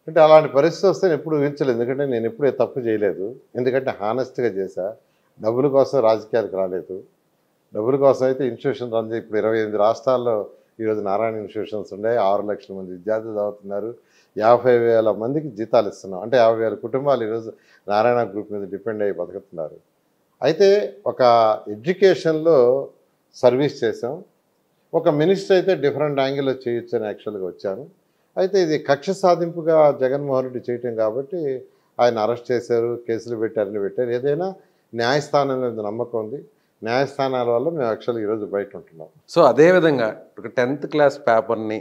Speaker 2: అంటే అలాంటి పరిస్థితి వస్తే నేను ఎప్పుడు ఊహించలేదు. ఎందుకంటే నేను ఎప్పుడు తప్పు చేయలేదు. ఎందుకంటే హానెస్ట్గా చేశా. డబ్బుల కోసం రాజకీయాలకు రాలేదు. డబ్బుల కోసం అయితే ఇన్స్టిట్యూషన్ రన్ చేసి ఇప్పుడు 28 రాష్ట్రాల్లో ఈరోజు నారాయణ ఇన్స్టిట్యూషన్స్ ఉన్నాయి. 6 లక్షల మంది విద్యార్థులు చదువుతున్నారు. 50,000 మందికి జీతాలు ఇస్తున్నాం. అంటే 50,000 కుటుంబాలు ఈరోజు నారాయణ గ్రూప్ మీద డిపెండ్ అయ్యి బతుకుతున్నారు. అయితే ఒక ఎడ్యుకేషన్లో సర్వీస్ చేసాం. ఒక మినిస్టర్ అయితే డిఫరెంట్ యాంగిల్లో చేయొచ్చు అని యాక్చువల్గా వచ్చాను. అయితే ఇది కక్ష సాధింపుగా జగన్మోహన్ రెడ్డి చేయటం కాబట్టి ఆయన అరెస్ట్ చేశారు, కేసులు పెట్టారు. ఏదైనా న్యాయస్థానం మీద నమ్మకం ఉంది. న్యాయస్థానాల వల్ల మేము యాక్చువల్గా ఈరోజు బయట ఉంటున్నాం.
Speaker 1: సో అదేవిధంగా ఒక 10th క్లాస్ పేపర్ని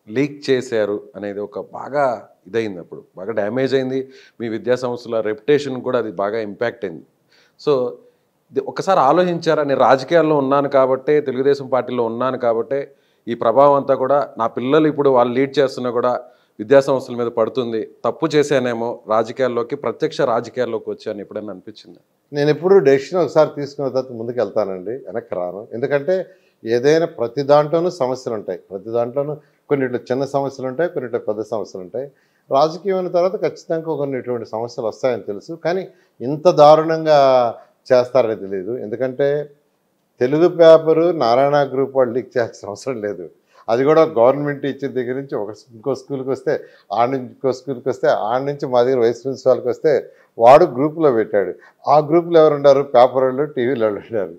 Speaker 1: లీక్ చేశారు అనేది ఒక బాగా ఇదైంది, అప్పుడు బాగా డ్యామేజ్ అయింది. మీ విద్యా సంస్థల రెప్యుటేషన్ కూడా అది బాగా ఇంపాక్ట్ అయింది. సో ఒకసారి ఆలోచించారా, నేను రాజకీయాల్లో ఉన్నాను కాబట్టే, తెలుగుదేశం పార్టీలో ఉన్నాను కాబట్టే ఈ ప్రభావం అంతా కూడా నా పిల్లలు ఇప్పుడు వాళ్ళు లీడ్ చేస్తున్నా కూడా విద్యా సంస్థల మీద పడుతుంది, తప్పు చేశానేమో, రాజకీయాల్లోకి ప్రత్యక్ష రాజకీయాల్లోకి వచ్చాను ఎప్పుడైనా అనిపించింది?
Speaker 2: నేను ఎప్పుడు డెసిషన్ ఒకసారి తీసుకున్న తర్వాత ముందుకు వెళ్తానండి, వెనక్కి రాను. ఎందుకంటే ఏదైనా ప్రతి దాంట్లోనూ సమస్యలు ఉంటాయి. ప్రతి దాంట్లోనూ కొన్నిట్లో చిన్న సమస్యలు ఉంటాయి, కొన్నిట్లో పెద్ద సమస్యలు ఉంటాయి. రాజకీయం అయిన తర్వాత ఖచ్చితంగా కొన్ని ఇటువంటి సమస్యలు వస్తాయని తెలుసు. కానీ ఇంత దారుణంగా చేస్తారని తెలియదు. ఎందుకంటే తెలుగు పేపరు నారాయణ గ్రూప్ వాళ్ళు లీక్ చేయాల్సిన అవసరం లేదు. అది కూడా గవర్నమెంట్ ఇచ్చిన దగ్గర నుంచి ఇంకో స్కూల్కి వస్తే, ఆడ నుంచి ఇంకో స్కూల్కి వస్తే, ఆడ నుంచి మా దగ్గర వైస్ ప్రిన్సిపాల్కి వస్తే వాడు గ్రూప్లో పెట్టాడు. ఆ గ్రూప్లో ఎవరు ఉన్నారు? పేపర్ వాళ్ళు, టీవీలో వాళ్ళు ఉన్నారు.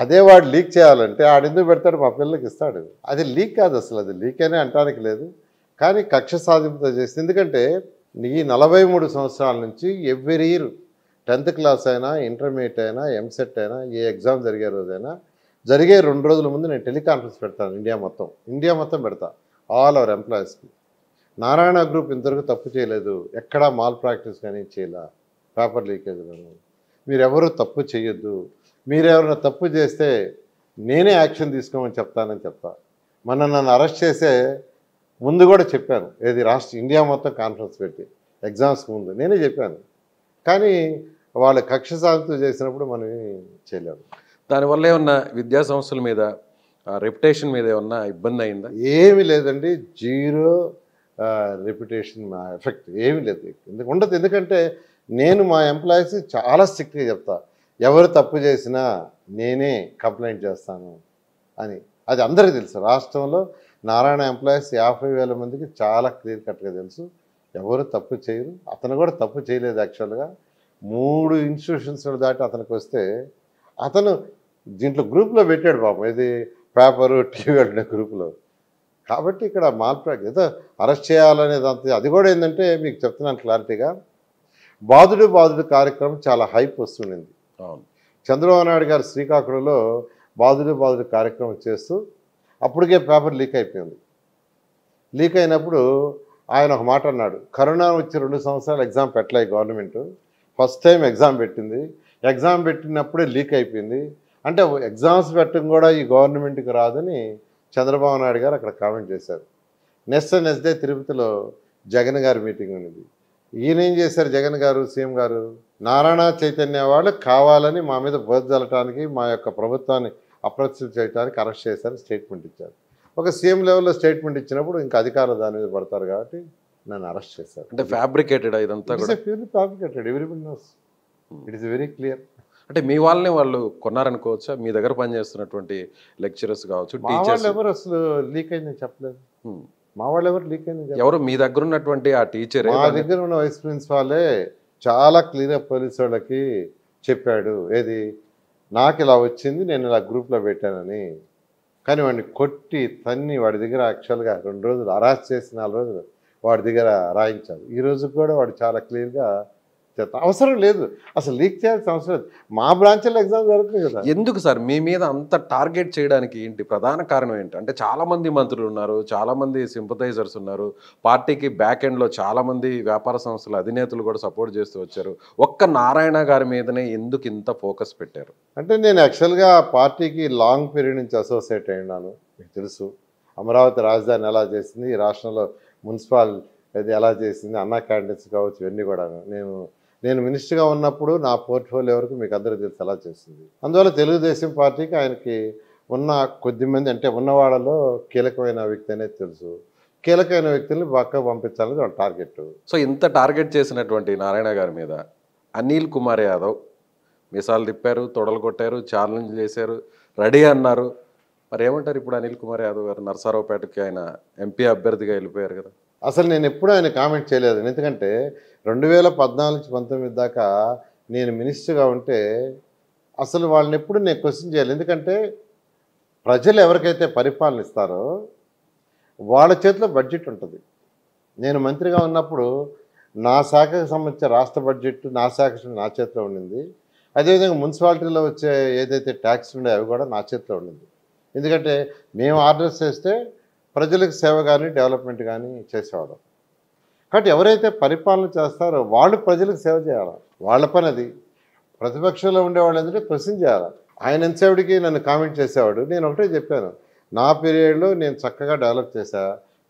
Speaker 2: అదే వాడు లీక్ చేయాలంటే ఆడెందుకు పెడతాడు, మా పిల్లలకి ఇస్తాడు. అది లీక్ కాదు, అసలు అది లీక్ అనే అంటానికి లేదు. కానీ కక్ష సాధింపుతో చేసింది. ఎందుకంటే ఈ 43 సంవత్సరాల నుంచి ఎవ్రీ ఇయర్ 10th క్లాస్ అయినా, ఇంటర్మీడియట్ అయినా, ఎంసెట్ అయినా, ఏ ఎగ్జామ్ జరిగే రోజైనా జరిగే 2 రోజుల ముందు నేను టెలికాన్ఫరెన్స్ పెడతాను. ఇండియా మొత్తం పెడతా, ఆల్ అవర్ ఎంప్లాయీస్కి. నారాయణ గ్రూప్ ఇంతవరకు తప్పు చేయలేదు, ఎక్కడా మాల్ ప్రాక్టీస్ కానీ చేయలే, పేపర్ లీకేజ్లను. మీరెవరూ తప్పు చేయొద్దు, మీరెవరైనా తప్పు చేస్తే నేనే యాక్షన్ తీసుకోమని చెప్తానని చెప్తా. నన్ను అరెస్ట్ చేసే ముందు కూడా చెప్పాను, ఏది ఇండియా మొత్తం కాన్ఫరెన్స్ పెట్టి ఎగ్జామ్స్కి ముందు నేనే చెప్పాను. కానీ వాళ్ళు కక్ష సాధింపు చేసినప్పుడు మనం చేయలేము.
Speaker 1: దానివల్ల ఏమన్నా విద్యా సంస్థల మీద, రెప్యుటేషన్ మీద ఏమన్నా ఇబ్బంది అయిందా?
Speaker 2: ఏమీ లేదండి, జీరో రెప్యుటేషన్ ఎఫెక్ట్ ఏమీ లేదు, ఉండదు. ఎందుకంటే నేను మా ఎంప్లాయీస్ చాలా స్ట్రిక్ట్గా చెప్తా, ఎవరు తప్పు చేసినా నేనే కంప్లైంట్ చేస్తాను అని. అది అందరికీ తెలుసు. రాష్ట్రంలో నారాయణ ఎంప్లాయీస్ 50,000 మందికి చాలా క్లియర్ కట్గా తెలుసు, ఎవరు తప్పు చేయరు. అతను కూడా తప్పు చేయలేదు. యాక్చువల్గా 3 ఇన్స్టిట్యూషన్స్ దాటి అతనికి వస్తే అతను దీంట్లో గ్రూప్లో పెట్టాడు పాపం, ఇది పేపరు టీవీ అనే గ్రూప్లో. కాబట్టి ఇక్కడ ఏదో అరెస్ట్ చేయాలనేది అంతే. అది కూడా ఏంటంటే మీకు చెప్తున్నాను క్లారిటీగా, బాదుడు కార్యక్రమం చాలా హైప్ వస్తుండింది.
Speaker 1: అవును,
Speaker 2: చంద్రబాబు నాయుడు గారు శ్రీకాకుళంలో బాదుడు కార్యక్రమం చేస్తూ అప్పటికే పేపర్ లీక్ అయిపోయింది. లీక్ అయినప్పుడు ఆయన ఒక మాట అన్నాడు, కరోనా వచ్చి 2 సంవత్సరాలు ఎగ్జామ్ పెట్టలే గవర్నమెంట్, ఫస్ట్ టైం ఎగ్జామ్ పెట్టింది, ఎగ్జామ్ పెట్టినప్పుడే లీక్ అయిపోయింది, అంటే ఎగ్జామ్స్ పెట్టడం కూడా ఈ గవర్నమెంట్కి రాదని చంద్రబాబు నాయుడు గారు అక్కడ కామెంట్ చేశారు. నెక్స్ట్ డే తిరుపతిలో జగన్ గారి మీటింగ్ ఉన్నది. ఈయన ఏం చేశారు, జగన్ గారు సీఎం గారు, నారాయణ చైతన్య వాళ్ళు కావాలని మా మీద బోధ జల్లటానికి, మా యొక్క ప్రభుత్వాన్ని అప్రతిష్ట చేయడానికి అరెస్ట్ చేశారు, స్టేట్మెంట్ ఇచ్చారు. ఒక సీఎం లెవెల్లో స్టేట్మెంట్ ఇచ్చినప్పుడు ఇంకా అధికారులు దాని మీద పడతారు కాబట్టి నన్ను అరెస్ట్ చేశారు.
Speaker 1: అంటే ఫ్యాబ్రికేటెడ్ ఇదంతా కూడా?
Speaker 2: Purely fabricated, everybody knows, it is very clear.
Speaker 1: అంటే మీ వాళ్ళని వాళ్ళు కొన్నారనుకోవచ్చా? మీ దగ్గర పనిచేస్తున్నటువంటి లెక్చరర్స్ కావచ్చు, టీచర్స్
Speaker 2: ఎవరు అసలు లీక్ అయిందని చెప్పలేదు. మా వాళ్ళు ఎవరు లీక్ అయింది
Speaker 1: ఎవరు? మీ దగ్గర ఉన్నటువంటి ఆ టీచర్,
Speaker 2: మా దగ్గర ఉన్న వైస్ ప్రిన్సిపాలే చాలా క్లియర్గా పోలీసు వాళ్ళకి చెప్పాడు, ఏది నాకు ఇలా వచ్చింది, నేను ఇలా గ్రూప్లో పెట్టానని. కానీ వాడిని కొట్టి తన్ని వాడి దగ్గర యాక్చువల్గా 2 రోజులు అరెస్ట్ చేసి 4 రోజులు వాడి దగ్గర రాయించారు. ఈ రోజు కూడా వాడు చాలా క్లియర్గా అవసరం లేదు, అసలు లీక్ చేయాల్సిన అవసరం లేదు. మా బ్రాంచ్లో ఎగ్జామ్ జరుగుతుంది కదా.
Speaker 1: ఎందుకు సార్ మీ మీద అంత టార్గెట్ చేయడానికి ఏంటి ప్రధాన కారణం ఏంటి? అంటే చాలామంది మంత్రులు ఉన్నారు, చాలామంది సింపథైజర్స్ ఉన్నారు, పార్టీకి బ్యాక్ ఎండ్లో చాలామంది వ్యాపార సంస్థల అధినేతలు కూడా సపోర్ట్ చేస్తూ వచ్చారు. ఒక్క నారాయణ గారి మీదనే ఎందుకు ఇంత ఫోకస్ పెట్టారు?
Speaker 2: అంటే నేను యాక్చువల్గా పార్టీకి లాంగ్ పీరియడ్ నుంచి అసోసియేట్ అయినాను. మీకు తెలుసు, అమరావతి రాజధాని ఎలా చేసింది, ఈ రాష్ట్రంలో మున్సిపల్ అది ఎలా చేసింది, అన్నా క్యాండిడేట్స్ కావచ్చు, ఇవన్నీ కూడా నేను మినిస్టర్గా ఉన్నప్పుడు నా పోర్ట్ఫోలియో వరకు మీకు అందరికీ తెలుసు ఎలా చేసింది. అందువల్ల తెలుగుదేశం పార్టీకి ఆయనకి ఉన్న కొద్దిమంది, అంటే ఉన్నవాళ్ళలో కీలకమైన వ్యక్తి అనేది తెలుసు, కీలకమైన వ్యక్తుల్ని పక్కకు పంపించాలని వాళ్ళ టార్గెట్.
Speaker 1: సో ఇంత టార్గెట్ చేసినటువంటి నారాయణ గారి మీద అనిల్ కుమార్ యాదవ్ మిసాలు తిప్పారు, తొడలు కొట్టారు, ఛాలెంజ్ చేశారు, రెడీ అన్నారు. మరి ఏమంటారు ఇప్పుడు అనిల్ కుమార్ యాదవ్ గారు? నరసరావుపేటకి ఆయన ఎంపీ అభ్యర్థిగా వెళ్ళిపోయారు కదా.
Speaker 2: అసలు నేను ఎప్పుడూ ఆయన కామెంట్ చేయలేదు. ఎందుకంటే 2014-19 దాకా నేను మినిస్టర్గా ఉంటే అసలు వాళ్ళని ఎప్పుడు నేను క్వశ్చన్ చేయాలి. ఎందుకంటే ప్రజలు ఎవరికైతే పరిపాలన ఇస్తారో వాళ్ళ చేతిలో బడ్జెట్ ఉంటుంది. నేను మంత్రిగా ఉన్నప్పుడు నా శాఖకు సంబంధించిన రాష్ట్ర బడ్జెట్ నా శాఖ నా చేతిలో ఉండింది. అదేవిధంగా మున్సిపాలిటీలో వచ్చే ఏదైతే ట్యాక్స్ ఉండే అవి కూడా నా చేతిలో ఉండింది. ఎందుకంటే మేము ఆర్డర్స్ చేస్తే ప్రజలకు సేవ కానీ డెవలప్మెంట్ కానీ చేసేవాళ్ళం. కాబట్టి ఎవరైతే పరిపాలన చేస్తారో వాళ్ళు ప్రజలకు సేవ చేయాలి, వాళ్ళ పని అది. ప్రతిపక్షంలో ఉండేవాళ్ళు ఏంటంటే క్వశ్చన్ చేయాలి. ఆయన ఎంతసేపటికి నన్ను కామెంట్ చేసేవాడు. నేను ఒకటే చెప్పాను, నా పీరియడ్లో నేను చక్కగా డెవలప్ చేశా,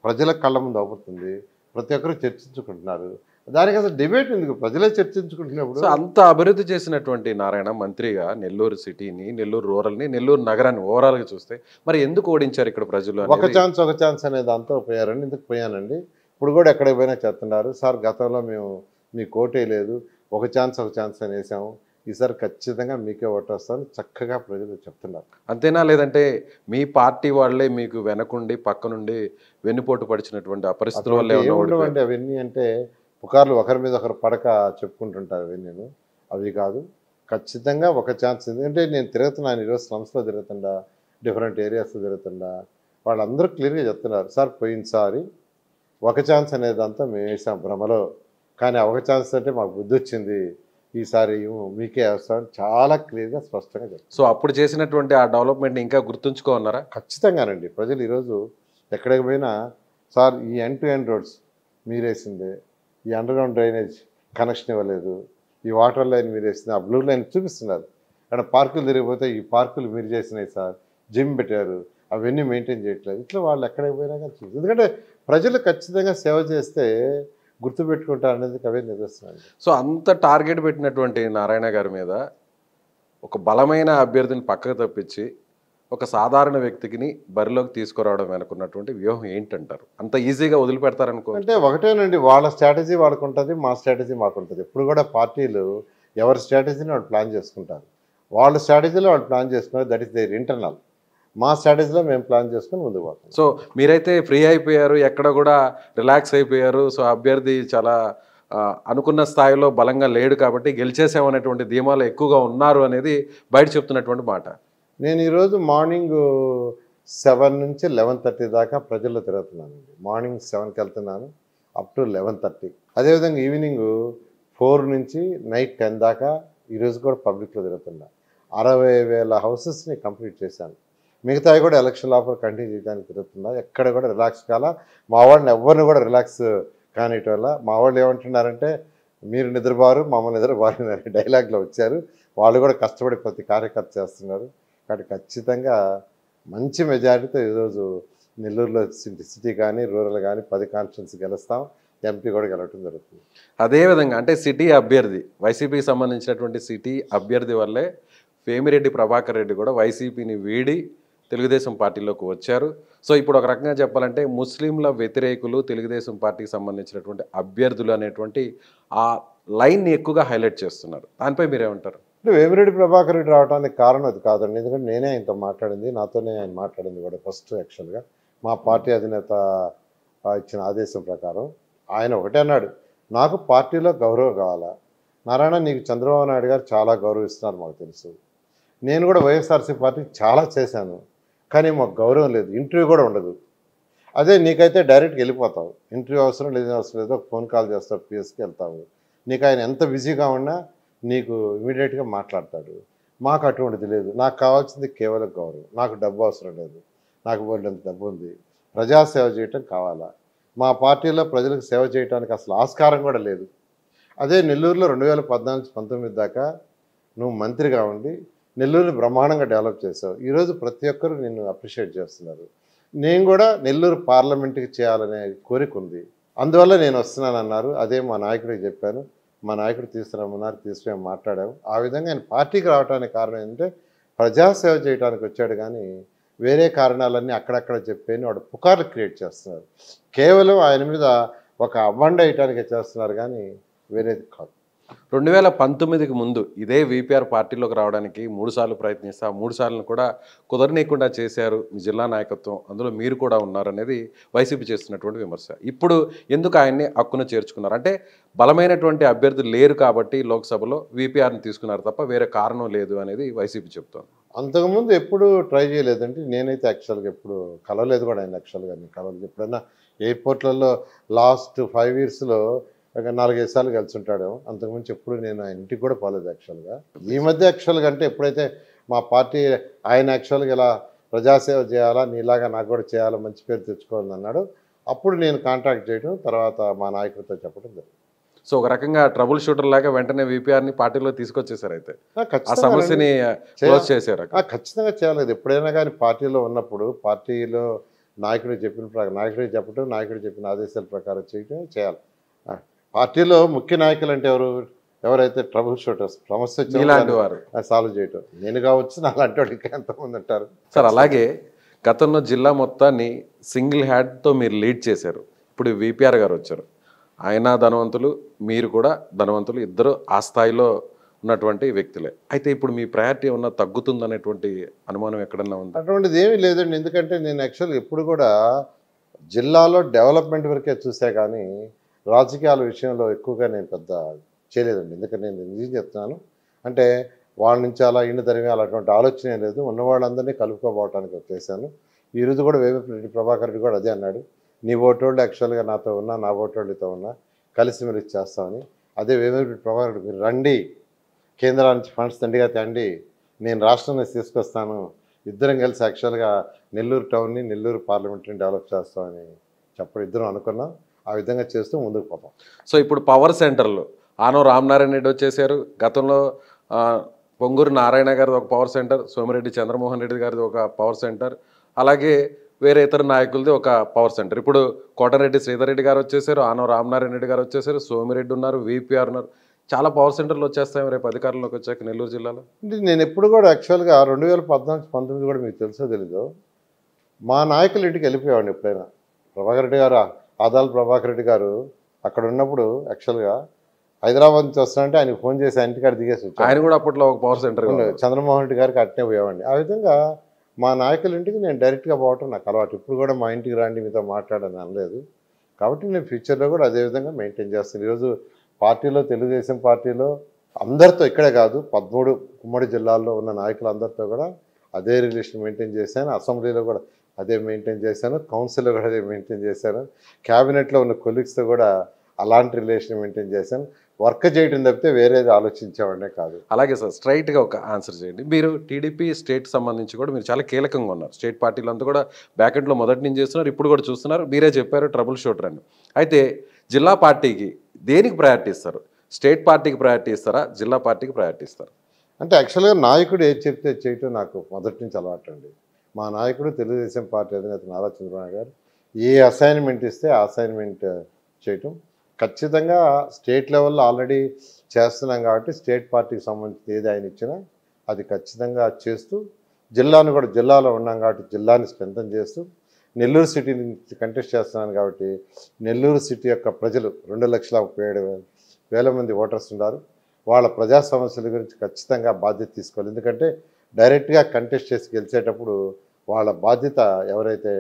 Speaker 2: ప్రజల కళ్ళ ముందు అవుతుంది, ప్రతి ఒక్కరు చర్చించుకుంటున్నారు. దానికి అసలు డిబేట్ ఎందుకు, ప్రజలే చర్చించుకుంటున్నప్పుడు.
Speaker 1: అంత అభివృద్ధి చేసినటువంటి నారాయణ మంత్రిగా నెల్లూరు సిటీని, నెల్లూరు రూరల్ని, నెల్లూరు నగరాన్ని ఓవరాల్గా చూస్తే మరి ఎందుకు ఓడించారు ఇక్కడ ప్రజలు?
Speaker 2: ఒక ఛాన్స్ అనే దాంతో పోయారండి. ఎందుకు పోయానండి, ఇప్పుడు కూడా ఎక్కడికి పోయినా చెప్తున్నారు, సార్ గతంలో మేము మీకు ఓటే లేదు, ఒక ఛాన్స్ అని వేసాము, ఈసారి ఖచ్చితంగా మీకే ఓటు వస్తామని చక్కగా ప్రజలు చెప్తున్నారు.
Speaker 1: అంతేనా? లేదంటే మీ పార్టీ వాళ్ళే మీకు వెనకుండి పక్క నుండి వెన్నుపోటు పడిచినటువంటి ఆ పరిస్థితుల వల్ల
Speaker 2: ఏముండవండి అవన్నీ? అంటే పుకార్లు ఒకరి మీద ఒకరు పడక చెప్పుకుంటుంటారు, అవన్నీ అవి కాదు. ఖచ్చితంగా ఒక ఛాన్స్. ఎందుకంటే నేను తిరుగుతున్నాను ఈరోజు స్లమ్స్లో తిరుగుతుండా, డిఫరెంట్ ఏరియాస్లో తిరుగుతుండా, వాళ్ళందరూ క్లియర్గా చెప్తున్నారు, సార్ పోయినసారి ఒక ఛాన్స్ అనేదంతా మేము వేసాం భ్రమలో, కానీ ఆ ఒక ఛాన్స్ అంటే మాకు బుద్ధి వచ్చింది, ఈసారి మీకే వేస్తామని చాలా క్లియర్గా స్పష్టంగా చెప్తారు.
Speaker 1: సో అప్పుడు చేసినటువంటి ఆ డెవలప్మెంట్ ఇంకా గుర్తుంచుకోన్నారా?
Speaker 2: ఖచ్చితంగానండి. ప్రజలు ఈరోజు ఎక్కడికి పోయినా, సార్ ఈ ఎండ్ టు ఎండ్ రోడ్స్ మీరేసిందే, ఈ అండర్గ్రౌండ్ డ్రైనేజ్ కనెక్షన్ ఇవ్వలేదు, ఈ వాటర్ లైన్ మీరు వేసింది, ఆ బ్లూ లైన్ చూపిస్తున్నారు. అక్కడ పార్కులు తిరిగిపోతే ఈ పార్కులు మీరు చేసినాయి సార్, జిమ్ పెట్టారు, అవన్నీ మెయింటైన్ చేయట్లేదు. ఇట్లా వాళ్ళు ఎక్కడికి పోయినా కానీ చూసి, ఎందుకంటే ప్రజలు ఖచ్చితంగా సేవ చేస్తే గుర్తుపెట్టుకుంటారు అనేది అవే నిదర్శనాలు.
Speaker 1: సో అంత టార్గెట్ పెట్టినటువంటి నారాయణ గారి మీద ఒక బలమైన అభ్యర్థిని పక్కకు తప్పించి ఒక సాధారణ వ్యక్తికి బరిలోకి తీసుకురావడం వెనుకున్నటువంటి వ్యూహం ఏంటంటారు? అంత ఈజీగా వదిలిపెడతారనుకో?
Speaker 2: అంటే ఒకటేనండి, వాళ్ళ స్ట్రాటజీ వాళ్ళకు ఉంటుంది, మా స్ట్రాటజీ మాకు ఉంటుంది. ఎప్పుడు కూడా పార్టీలు ఎవరి స్ట్రాటజీని వాళ్ళు ప్లాన్ చేసుకుంటారు. వాళ్ళ స్ట్రాటజీలో వాళ్ళు ప్లాన్ చేసుకున్నారు, దట్ ఈస్ దేర్ ఇంటర్నల్. మా స్ట్రాటజీలో మేము ప్లాన్ చేసుకుని ముందుకు పోతాం.
Speaker 1: సో మీరైతే ఫ్రీ అయిపోయారు, ఎక్కడ కూడా రిలాక్స్ అయిపోయారు. సో అభ్యర్థి చాలా అనుకున్న స్థాయిలో బలంగా లేడు కాబట్టి గెలిచేసామనేటువంటి ధీమాలు ఎక్కువగా ఉన్నారు అనేది బయట చెప్తున్నటువంటి మాట.
Speaker 2: నేను ఈరోజు మార్నింగ్ 7 నుంచి 11:30 దాకా ప్రజల్లో తిరుగుతున్నానండి. మార్నింగ్ 7కి వెళ్తున్నాను, అప్ టు 11:30. అదేవిధంగా ఈవినింగ్ 4 నుంచి నైట్ 10 దాకా ఈరోజు కూడా పబ్లిక్లో తిరుగుతున్నా. 60,000 హౌసెస్ని కంప్లీట్ చేశాను. మిగతావి కూడా ఎలక్షన్ ఆఫర్ కంటిన్యూ చేయడానికి తిరుగుతున్నా. ఎక్కడ కూడా రిలాక్స్ కాలా. మా వాళ్ళని ఎవరిని కూడా రిలాక్స్ కానిటి వల్ల మా వాళ్ళు ఏమంటున్నారంటే, మీరు నిద్రబారు మమ్మల్ని నిద్రబారు అనే డైలాగ్లో వచ్చారు. వాళ్ళు కూడా కష్టపడి ప్రతి కార్యకర్త చేస్తున్నారు. కాబట్టి ఖచ్చితంగా మంచి మెజారిటీతో ఈరోజు నెల్లూరులో సిటీ కానీ రూరల్ కానీ 10 కాన్స్టిట్యున్సీ గెలుస్తాం. ఎంపీ కూడా గెలవటం జరుగుతుంది.
Speaker 1: అదేవిధంగా అంటే సిటీ అభ్యర్థి, వైసీపీకి సంబంధించినటువంటి సిటీ అభ్యర్థి వల్లే వేమిరెడ్డి ప్రభాకర్ రెడ్డి కూడా వైసీపీని వీడి తెలుగుదేశం పార్టీలోకి వచ్చారు. సో ఇప్పుడు ఒక రకంగా చెప్పాలంటే ముస్లింల వ్యతిరేకులు తెలుగుదేశం పార్టీకి సంబంధించినటువంటి అభ్యర్థులు అనేటువంటి ఆ లైన్ని ఎక్కువగా హైలైట్ చేస్తున్నారు. దానిపై మీరేమంటారు?
Speaker 2: అంటే వేమిరెడ్డి ప్రభాకర్ రెడ్డి రావడానికి కారణం అది కాదండి. ఎందుకంటే నేనే ఆయనతో మాట్లాడింది, నాతోనే ఆయన మాట్లాడింది కూడా ఫస్ట్. యాక్చువల్గా మా పార్టీ అధినేత ఇచ్చిన ఆదేశం ప్రకారం ఆయన ఒకటే అన్నాడు, నాకు పార్టీలో గౌరవం కావాలా నారాయణ, నీకు చంద్రబాబు నాయుడు గారు చాలా గౌరవిస్తున్నారు మాకు తెలుసు, నేను కూడా వైఎస్ఆర్సీ పార్టీకి చాలా చేశాను, కానీ మాకు గౌరవం లేదు, ఇంటర్వ్యూ కూడా ఉండదు. అదే నీకైతే డైరెక్ట్గా వెళ్ళిపోతావు, ఇంటర్వ్యూ అవసరం లేదు, అవసరం లేదు, ఫోన్ కాల్ చేస్తావు, పిఎస్కి వెళ్తావు, నీకు ఆయన ఎంత బిజీగా ఉన్నా నీకు ఇమీడియట్గా మాట్లాడతాడు. మాకు అటువంటిది లేదు. నాకు కావాల్సింది కేవలం గౌరవం. నాకు డబ్బు అవసరం లేదు, నాకు బోల్డంత డబ్బు ఉంది, ప్రజాసేవ చేయటం కావాలా. మా పార్టీలో ప్రజలకు సేవ చేయడానికి అసలు ఆస్కారం కూడా లేదు. అదే నెల్లూరులో 2014-19 దాకా నువ్వు మంత్రిగా ఉండి నెల్లూరుని బ్రహ్మాండంగా డెవలప్ చేసావు. ఈరోజు ప్రతి ఒక్కరూ నిన్ను అప్రిషియేట్ చేస్తున్నారు. నేను కూడా నెల్లూరు పార్లమెంట్కి చేయాలనే కోరిక ఉంది, అందువల్ల నేను వస్తున్నానన్నారు. అదే మా నాయకుడికి చెప్పాను, మా నాయకుడు తీసుకురమ్మన్నారు, తీసుకుని మాట్లాడాము. ఆ విధంగా ఆయన పార్టీకి రావడానికి కారణం ఏంటంటే ప్రజాసేవ చేయడానికి వచ్చాడు, కానీ వేరే కారణాలన్నీ అక్కడక్కడ చెప్పేని వాడు పుకార్లు క్రియేట్ చేస్తున్నారు. కేవలం ఆయన మీద ఒక అవ్వండ వేయటానికే చేస్తున్నారు, కానీ వేరేది కాదు.
Speaker 1: 2019కి ముందు ఇదే వీపీఆర్ పార్టీలోకి రావడానికి 3 సార్లు ప్రయత్నిస్తే ఆ 3 సార్లను కూడా కుదరనీయకుండా చేశారు మీ జిల్లా నాయకత్వం, అందులో మీరు కూడా ఉన్నారనేది వైసీపీ చేస్తున్నటువంటి విమర్శ. ఇప్పుడు ఎందుకు ఆయన్ని హక్కున చేర్చుకున్నారు? అంటే బలమైనటువంటి అభ్యర్థులు లేరు కాబట్టి లోక్సభలో వీపీఆర్ని తీసుకున్నారు తప్ప వేరే కారణం లేదు అనేది వైసీపీ చెప్తోంది.
Speaker 2: అంతకుముందు ఎప్పుడు ట్రై చేయలేదండి. నేనైతే యాక్చువల్గా ఎప్పుడు కలవలేదు కూడా ఆయన. యాక్చువల్గా నేను కలవలేదు. ఎప్పుడైనా ఎయిర్పోర్ట్లలో లాస్ట్ 5 ఇయర్స్లో ఒక 4-5 సార్లు కలిసి ఉంటాడు. అంతకుముందు ఎప్పుడు నేను ఆయన ఇంటికి కూడా పోలేదు యాక్చువల్గా. ఈ మధ్య యాక్చువల్గా అంటే ఎప్పుడైతే మా పార్టీ ఆయన యాక్చువల్గా ఇలా ప్రజాసేవ చేయాలా, నీలాగా నాకు కూడా చేయాలా, మంచి పేరు తెచ్చుకోవాలని అన్నాడు, అప్పుడు నేను కాంటాక్ట్ చేయడం, తర్వాత మా నాయకుడితో చెప్పడం జరిగింది.
Speaker 1: సో ఒక రకంగా ట్రబుల్ షూటర్ లాగా వెంటనే వీపీఆర్ని పార్టీలో తీసుకొచ్చేసారు. అయితే ఆ సమస్యని క్లోజ్ చేశారు.
Speaker 2: ఖచ్చితంగా చేయాలి. ఎప్పుడైనా కానీ పార్టీలో ఉన్నప్పుడు పార్టీలో నాయకుడికి చెప్పిన ప్రకారం నాయకుడికి చెప్పడం, నాయకుడు చెప్పిన ఆదేశాల ప్రకారం చేయడం చేయాలి. పార్టీలో ముఖ్య నాయకులు అంటే ఎవరైతే ట్రబుల్ షూటర్స్, సమస్య సాల్వ్ చేయటం, నేను కావచ్చు, నాలాంటి వాడు ఇంకా ఎంతమంది ఉంటారు
Speaker 1: సార్. అలాగే గతంలో జిల్లా మొత్తాన్ని సింగిల్ హ్యాండ్తో మీరు లీడ్ చేశారు. ఇప్పుడు వీపీఆర్ గారు వచ్చారు, ఆయన ధనవంతులు, మీరు కూడా ధనవంతులు, ఇద్దరు ఆ స్థాయిలో ఉన్నటువంటి వ్యక్తులే. అయితే ఇప్పుడు మీ ప్రయారిటీ ఏమన్నా తగ్గుతుందనేటువంటి అనుమానం ఎక్కడన్నా ఉంది?
Speaker 2: అటువంటిది ఏమీ లేదండి. ఎందుకంటే నేను యాక్చువల్గా ఎప్పుడు కూడా జిల్లాలో డెవలప్మెంట్ వరకే చూసా, కానీ రాజకీయాల విషయంలో ఎక్కువగా నేను పెద్ద చేయలేదండి. ఎందుకంటే నేను నిజం చెప్తున్నాను, అంటే వాళ్ళ నుంచి అలా ఇండి తరిమి అలాంటి ఆలోచన ఏం లేదు. ఉన్న వాళ్ళందరినీ కలుపుకోబోవటానికి చేశాను. ఈరోజు కూడా వేమిరెడ్డి ప్రభాకర్ రెడ్డి కూడా అదే అన్నాడు. నీ ఓటోళ్ళు యాక్చువల్గా నాతో ఉన్నా, నా ఓటోళ్ళతో ఉన్నా కలిసి మీరు చేస్తామని. అదే వేమిరెడ్డి ప్రభాకర్ రెడ్డి మీరు రండి, కేంద్రాల నుంచి ఫండ్స్ దండిగా తేండి, నేను రాష్ట్రం నుంచి తీసుకొస్తాను, ఇద్దరం కలిసి యాక్చువల్గా నెల్లూరు టౌన్ని, నెల్లూరు పార్లమెంట్ని డెవలప్ చేస్తామని చెప్పడం ఇద్దరం అనుకున్నాం. ఆ విధంగా చేస్తూ ముందుకు పోతాం.
Speaker 1: సో ఇప్పుడు పవర్ సెంటర్లు ఆనో రామనారాయణ రెడ్డి వచ్చేసారు. గతంలో పొంగూరు నారాయణ గారిది ఒక పవర్ సెంటర్, సోమిరెడ్డి చంద్రమోహన్ రెడ్డి గారిది ఒక పవర్ సెంటర్, అలాగే వేరే ఇతర నాయకులది ఒక పవర్ సెంటర్. ఇప్పుడు కోటరెడ్డి శ్రీధర్ రెడ్డి గారు వచ్చేసారు, ఆనో రామనారాయణ రెడ్డి గారు వచ్చేసారు, సోమిరెడ్డి ఉన్నారు, విపిఆర్ ఉన్నారు. చాలా పవర్ సెంటర్లు వచ్చేస్తాయి రేపు అధికారంలోకి వచ్చాక నెల్లూరు జిల్లాలో.
Speaker 2: అంటే నేను ఎప్పుడు కూడా యాక్చువల్గా 2014-19 కూడా మీకు తెలుసో తెలీదు, మా నాయకుల ఇంటికి వెళ్ళిపోయేవాడిని ఎప్పుడైనా. ప్రభాకర్ రెడ్డి గారు, ఆదాల ప్రభాకర్ రెడ్డి గారు అక్కడ ఉన్నప్పుడు యాక్చువల్గా హైదరాబాద్ నుంచి వస్తానంటే ఆయనకు ఫోన్ చేసి ఆయన ఇంటికాడ దిగేసి వచ్చాను.
Speaker 1: ఆయన కూడా అప్పట్లో ఒక పవర్ సెంటర్
Speaker 2: చంద్రమోహన్ రెడ్డి గారికి అట్నే పోయేవాడిని. ఆ విధంగా మా నాయకుల ఇంటికి నేను డైరెక్ట్గా పోవటం నాకు అలవాటు. ఇప్పుడు కూడా మా ఇంటికి రండి మీతో మాట్లాడని అనలేదు. కాబట్టి నేను ఫ్యూచర్లో కూడా అదే విధంగా మెయింటైన్ చేస్తాను. ఈరోజు పార్టీలో, తెలుగుదేశం పార్టీలో అందరితో, ఇక్కడే కాదు 13 ఉమ్మడి జిల్లాల్లో ఉన్న నాయకులందరితో కూడా అదే రిలేషన్ మెయింటైన్ చేశాను. అసెంబ్లీలో కూడా అదే మెయింటైన్ చేశాను, కౌన్సిల్లో కూడా అదే మెయింటైన్ చేశాను, క్యాబినెట్లో ఉన్న కొలీగ్స్తో కూడా అలాంటి రిలేషన్ మెయింటైన్ చేశాను. వర్క్ చేయడం తప్పితే వేరేది ఆలోచించేవాడినే కాదు.
Speaker 1: అలాగే సార్, స్ట్రైట్గా ఒక ఆన్సర్ చేయండి. మీరు టీడీపీ స్టేట్ సంబంధించి కూడా మీరు చాలా కీలకంగా ఉన్నారు. స్టేట్ పార్టీలు అంతా కూడా బ్యాకెండ్లో మొదటి నుంచి చేస్తున్నారు, ఇప్పుడు కూడా చూస్తున్నారు. మీరే చెప్పారు ట్రబుల్ షూటర్ అని. అయితే జిల్లా పార్టీకి దేనికి ప్రయారిటీ ఇస్తారు? స్టేట్ పార్టీకి ప్రయారిటీ ఇస్తారా, జిల్లా పార్టీకి ప్రయారిటీ ఇస్తారా?
Speaker 2: అంటే యాక్చువల్గా నాయకుడు ఏది చెప్తే చేయటం నాకు మొదటి నుంచి అలవాటు అండి. మా నాయకుడు తెలుగుదేశం పార్టీ అధినేత నారా చంద్రబాబు గారు ఏ అసైన్మెంట్ ఇస్తే ఆ అసైన్మెంట్ చేయటం. ఖచ్చితంగా స్టేట్ లెవెల్లో ఆల్రెడీ చేస్తున్నాం కాబట్టి స్టేట్ పార్టీకి సంబంధించి ఏది ఆయన ఇచ్చినా అది ఖచ్చితంగా చేస్తూ, జిల్లాను కూడా, జిల్లాలో ఉన్నాం కాబట్టి జిల్లాని స్ట్రెంథన్ చేస్తూ, నెల్లూరు సిటీ నుంచి కంటెస్ట్ చేస్తున్నాను కాబట్టి నెల్లూరు సిటీ యొక్క ప్రజలు 2,37,000 మంది ఓటర్స్ ఉన్నారు. వాళ్ళ ప్రజా సమస్యల గురించి ఖచ్చితంగా బాధ్యత తీసుకోవాలి. ఎందుకంటే డైరెక్ట్గా కంటెస్ట్ చేసి గెలిచేటప్పుడు వాళ్ళ బాధ్యత ఎవరైతే